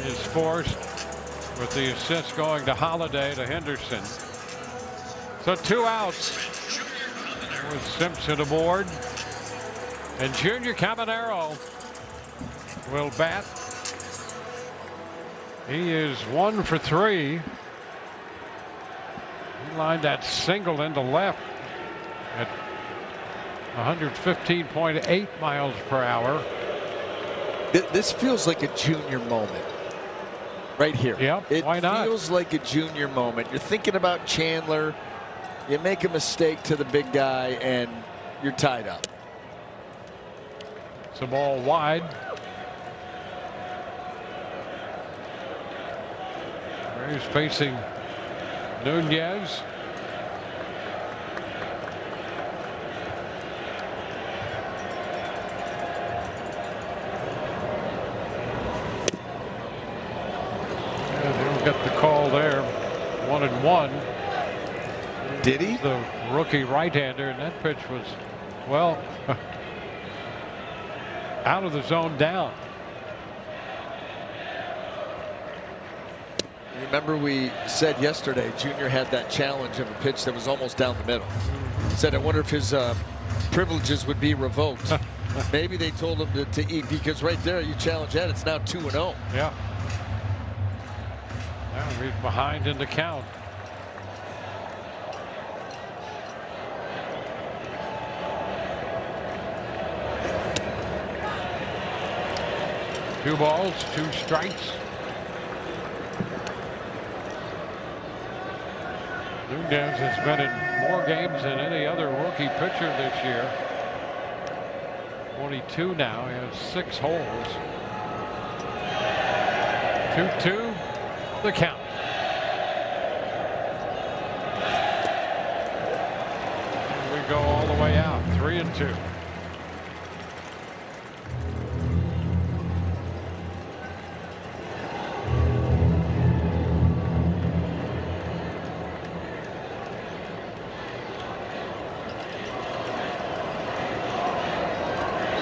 is forced with the assist going to Holiday to Henderson. So 2 outs with Simpson aboard. And Junior Caminero will bat. He is 1 for 3. He lined that single into left at 115.8 miles per hour. This feels like a junior moment right here. Yep, why not? It feels like a junior moment. You're thinking about Chandler. You make a mistake to the big guy and you're tied up. It's a ball wide. He's facing Nunez. Get the call there. 1-1. Did he? The rookie right-hander, and that pitch was, well, out of the zone down. Remember we said yesterday Junior had that challenge of a pitch that was almost down the middle. Said I wonder if his privileges would be revoked. Maybe they told him to eat, because right there you challenge that, it's now 2-0. Yeah. Now he's behind in the count. Two balls, 2 strikes. Nunez has been in more games than any other rookie pitcher this year. 22 now. He has 6 holes. 2-2. The count. Here we go all the way out. 3-2.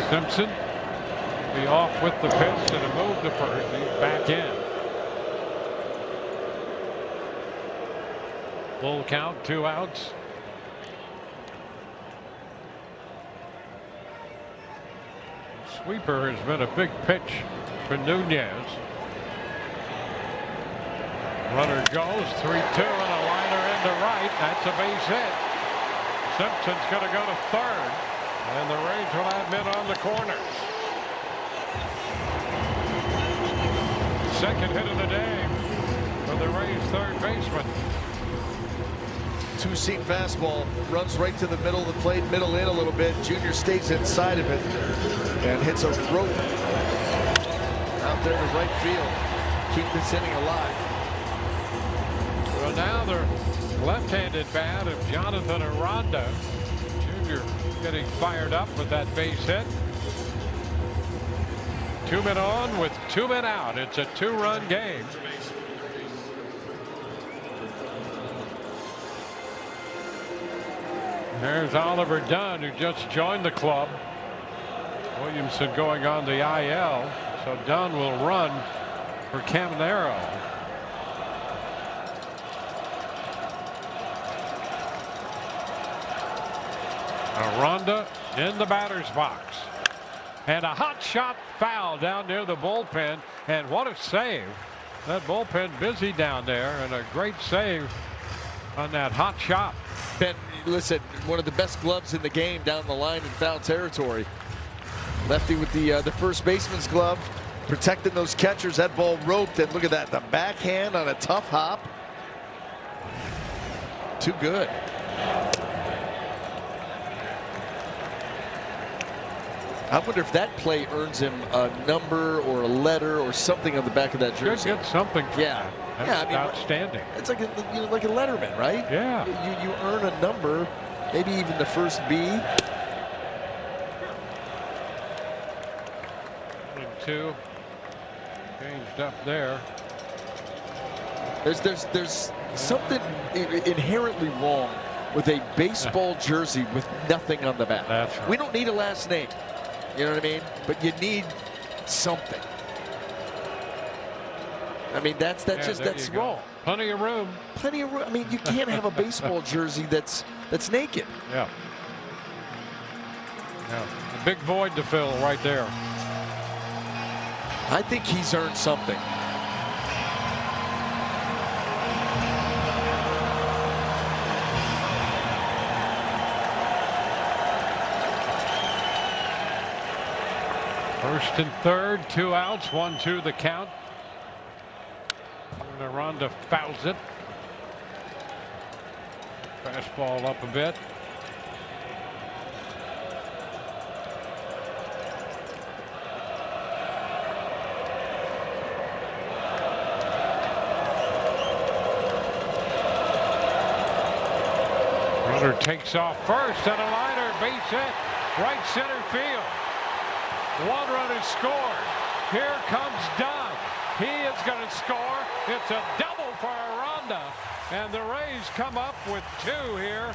Simpson be off with the pitch and a move to first. He's back in. Full count, 2 outs. Sweeper has been a big pitch for Nunez. Runner goes 3-2 and a liner into right. That's a base hit. Simpson's going to go to third. And the Rays will have men on the corner. Second hit of the day for the Rays third baseman. 2-seam fastball runs right to the middle of the plate, middle in a little bit. Junior stays inside of it and hits a rope out there to right field. Keep this inning alive. Well, now the left-handed bat of Jonathan Aranda. Junior getting fired up with that base hit. 2 men on with 2 men out. It's a 2-run game. There's Oliver Dunn, who just joined the club. Williamson going on the IL, so Dunn will run for Caminero. Aranda in the batter's box. And a hot shot foul down near the bullpen. And what a save. That bullpen busy down there, and a great save on that hot shot. Ben, listen, one of the best gloves in the game down the line in foul territory. Lefty with the first baseman's glove. protecting those catchers. That ball roped, and look at that, the backhand on a tough hop. Too good. I wonder if that play earns him a number or a letter or something on the back of that jersey. Should get something. Yeah. That's I mean, outstanding. It's like a, like a letterman, right? Yeah. You earn a number, maybe even the first B. 2 changed up there. There's something inherently wrong with a baseball jersey with nothing on the back. That's right. We don't need a last name. You know what I mean? But you need something. I mean, that's wrong. Plenty of room. Plenty of room. I mean, you can't have a baseball jersey that's naked. Yeah. A big void to fill right there. I think he's earned something. First and third, 2 outs, 1-2 the count. And Aranda fouls it. Fastball up a bit. Runner takes off first and a liner, base hit, right center field. 1 run is scored. Here comes Doug. He is going to score. It's a double for Aranda. And the Rays come up with 2 here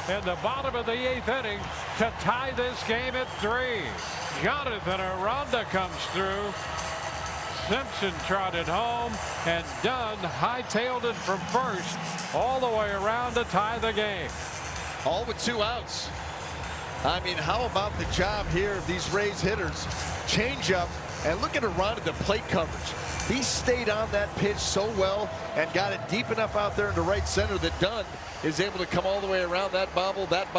in the bottom of the 8th inning to tie this game at 3. Jonathan Aranda comes through. Simpson trotted home, and Dunn hightailed it from first all the way around to tie the game. All with 2 outs. I mean, how about the job here of these Rays hitters? Change up, and look at Aranda, the plate coverage. He stayed on that pitch so well and got it deep enough out there into right center that Dunn is able to come all the way around that bobble, and that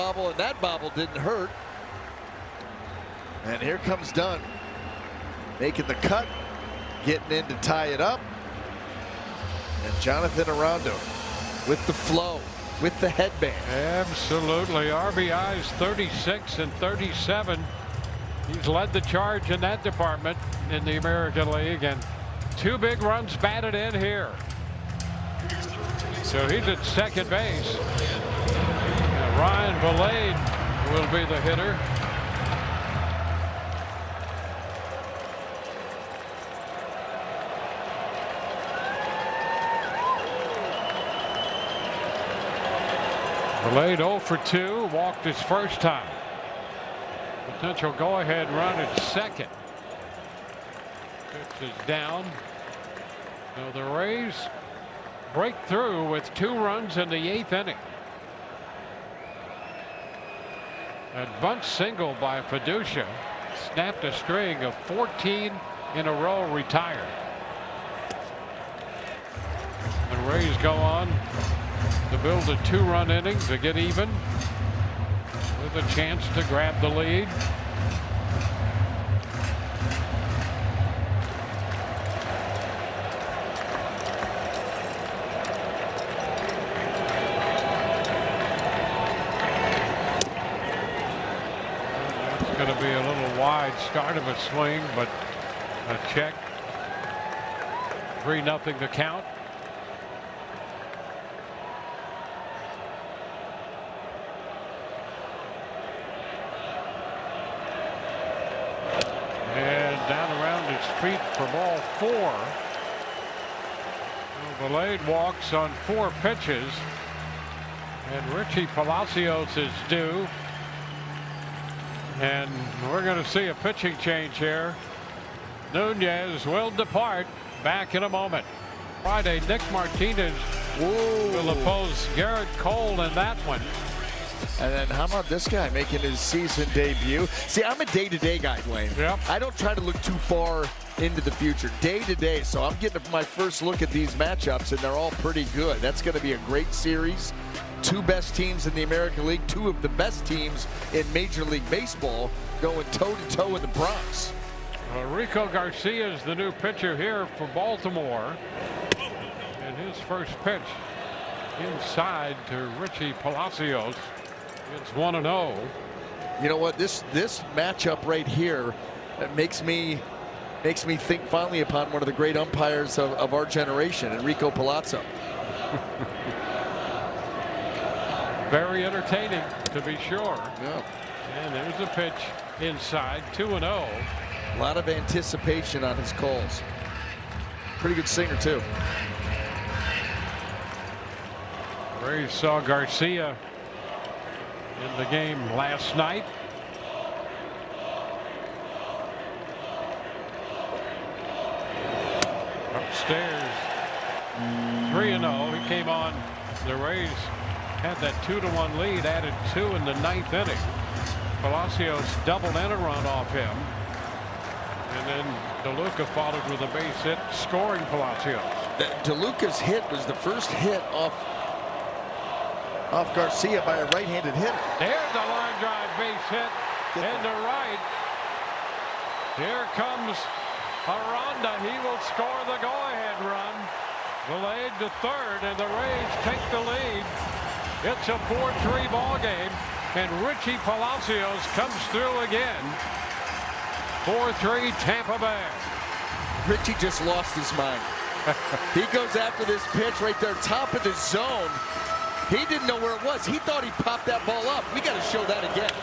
bobble didn't hurt. And here comes Dunn, making the cut, getting in to tie it up. And Jonathan Aranda with the flow, with the headband. Absolutely. RBIs 36 and 37. He's led the charge in that department in the American League, and 2 big runs batted in here. So he's at second base. And Ryan Valade will be the hitter. Valade 0 for 2, walked his first time. Potential go-ahead run at second. Pitch is down. So the Rays break through with 2 runs in the 8th inning. A bunt single by Fiducia snapped a string of 14 in a row retired. The Rays go on to build a 2-run inning to get even with a chance to grab the lead. It's going to be a little wide start of a swing, but a check. 3-0 the count. Down around his feet for ball 4. Valade walks on 4 pitches, and Richie Palacios is due, and we're going to see a pitching change here. Nunez will depart. Back in a moment. Friday, Nick Martinez will oppose Garrett Cole in that one. And then how about this guy making his season debut? See, I'm a day-to-day guy, Dwayne. Yep. I don't try to look too far into the future. Day-to-day. So I'm getting my first look at these matchups, and they're all pretty good. That's going to be a great series. 2 best teams in the American League, 2 of the best teams in Major League Baseball going toe-to-toe in the Bronx. Rico Garcia is the new pitcher here for Baltimore. And his first pitch inside to Richie Palacios. It's 1-0. You know what? This matchup right here makes me think finally upon one of the great umpires of our generation, Enrico Palazzo. Very entertaining, to be sure. Yeah. And there's a pitch inside, 2-0. A lot of anticipation on his calls. Pretty good singer too. Rays saw Garcia in the game last night. Upstairs, 3-0. He came on. The Rays had that 2-1 lead, added 2 in the 9th inning. Palacios doubled and a run off him. And then DeLuca followed with a base hit, scoring Palacios. DeLuca's hit was the first hit off Garcia by a right-handed hitter. There's a line drive base hit into right. Here comes Aranda. He will score the go-ahead run. Delayed to third, and the Rays take the lead. It's a 4-3 ball game, and Richie Palacios comes through again. 4-3 Tampa Bay. Richie just lost his mind. He goes after this pitch right there, top of the zone. He didn't know where it was. He thought he popped that ball up. We got to show that again.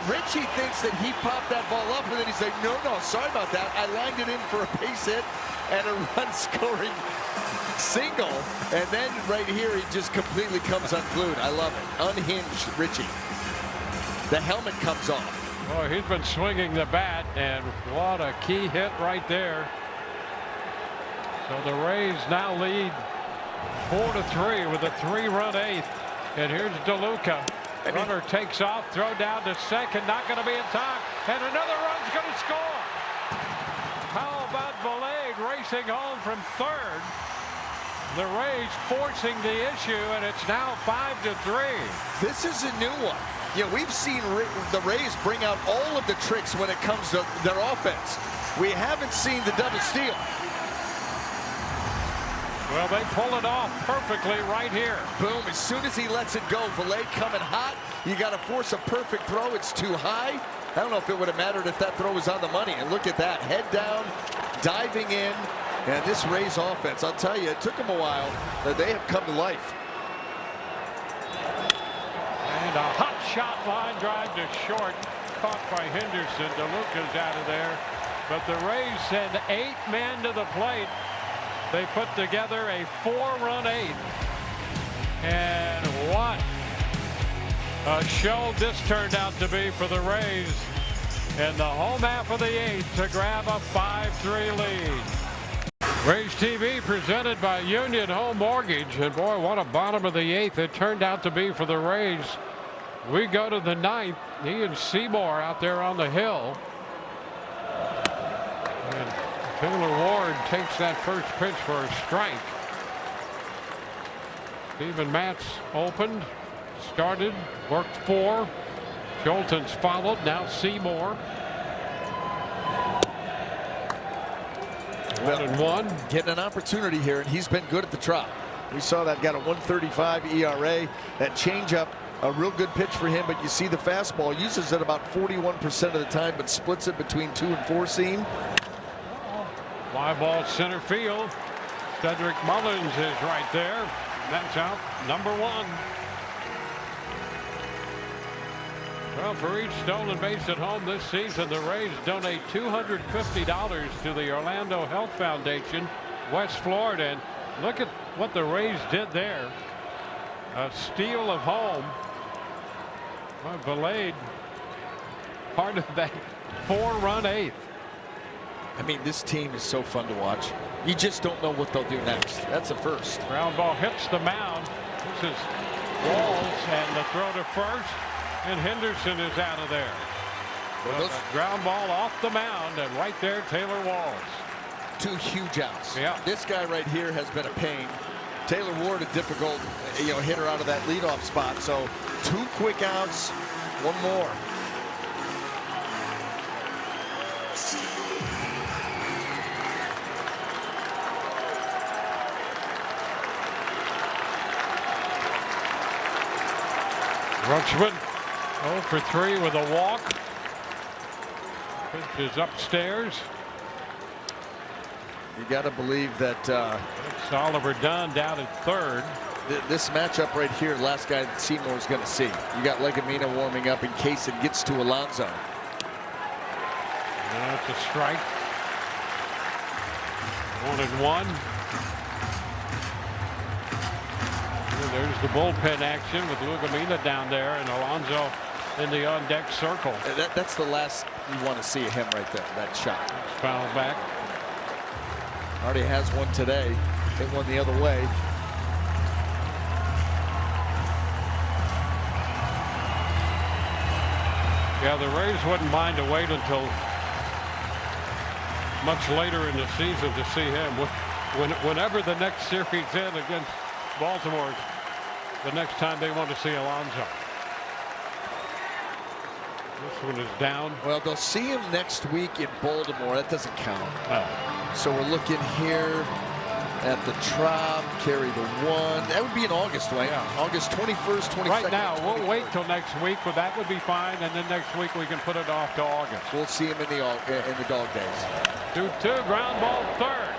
Richie thinks that he popped that ball up, and then he's like, no, sorry about that. I lined it in for a base hit and a run-scoring single. And then right here, he just completely comes unglued. I love it. Unhinged Richie. The helmet comes off. Oh, he's been swinging the bat, and what a key hit right there. So the Rays now lead 4-3 with a 3-run 8th. And here's DeLuca. Runner takes off, throw down to second, not going to be in time, and another run's going to score. How about Valade racing home from third? The Rays forcing the issue, and it's now 5-3. This is a new one. Yeah, we've seen the Rays bring out all of the tricks when it comes to their offense. We haven't seen the double steal. Well, they pull it off perfectly right here. Boom, as soon as he lets it go, Valade coming hot. You got to force a perfect throw. It's too high. I don't know if it would have mattered if that throw was on the money. And look at that, head down, diving in. And this Rays offense, I'll tell you, it took them a while, but they have come to life. And a hot shot line drive to short, caught by Henderson. DeLuca's out of there. But the Rays send 8 men to the plate. They put together a 4-run 8th. And what a show this turned out to be for the Rays in the home half of the 8th to grab a 5-3 lead. Rays TV presented by Union Home Mortgage. And boy, what a bottom of the 8th it turned out to be for the Rays. We go to the 9th. He and Seymour out there on the hill. And Taylor Ward takes that first pitch for a strike. Steven Matz opened, started, worked 4. Schulten's followed, now Seymour. 1-1. Getting an opportunity here, and he's been good at the trot. We saw that, got a 1.35 ERA. That changeup, a real good pitch for him, but you see the fastball, uses it about 41% of the time, but splits it between 2 and 4 seam. Fly ball center field. Cedric Mullins is right there. That's out, number 1. Well, for each stolen base at home this season, the Rays donate $250 to the Orlando Health Foundation, West Florida. And look at what the Rays did there. A steal of home. Well, Valade, part of that 4-run 8th. I mean, this team is so fun to watch. You just don't know what they'll do next. That's a first. Ground ball hits the mound. This is Walls, and the throw to first, and Henderson is out of there. Well, ground ball off the mound, and right there, Taylor Walls. 2 huge outs. Yeah. This guy right here has been a pain. Taylor Ward, a difficult, hitter out of that leadoff spot. So 2 quick outs, 1 more. Marchman 0 for 3 with a walk. Pitch is upstairs. You got to believe that It's Oliver Dunn down at third. this matchup right here, last guy that Seymour is going to see. You got Legumina warming up in case it gets to Alonso. That's a strike. 1-1. There's the bullpen action with Legumina down there and Alonso in the on-deck circle. That's the last you want to see of him right there, that shot. Foul back. Already has one today. Hit one the other way. Yeah, the Rays wouldn't mind to wait until much later in the season to see him. Whenever the next series in against Baltimore, the next time they want to see Alonso. This one is down. Well, they'll see him next week in Baltimore. That doesn't count. So we're looking here at the Trop, carry the 1. That would be in August, right? Yeah. August 21st, 22nd. Right now, we'll wait till next week, but that would be fine. And then next week we can put it off to August. We'll see him in the dog days. 2-2, ground ball third.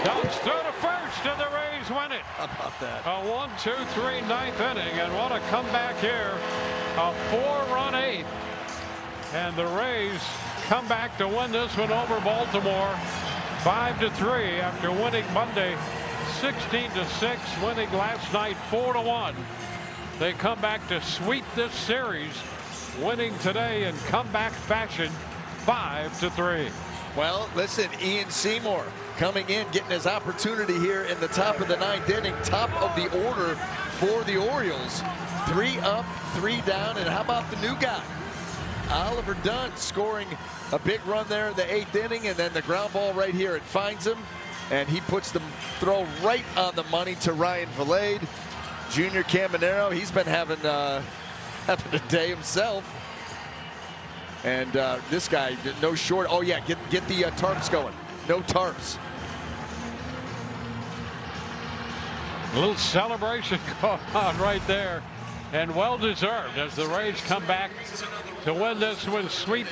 Dumps through to first, and the Rays win it. How about that? A 1-2-3 ninth inning, and what a comeback here. A 4-run eighth, and the Rays come back to win this one over Baltimore 5-3 after winning Monday 16-6, winning last night 4-1. They come back to sweep this series, winning today in comeback fashion 5-3. Well, listen, Ian Seymour coming in, getting his opportunity here in the top of the 9th inning, top of the order for the Orioles. 3 up, 3 down, and how about the new guy? Oliver Dunn scoring a big run there in the 8th inning, and then the ground ball right here, it finds him, and he puts the throw right on the money to Ryan Vilade. Junior Caminero, he's been having a day himself. And this guy, no short. Oh yeah, get the tarps going. No tarps. A little celebration going on right there, and well deserved as the Rays come back to win this one, sweep the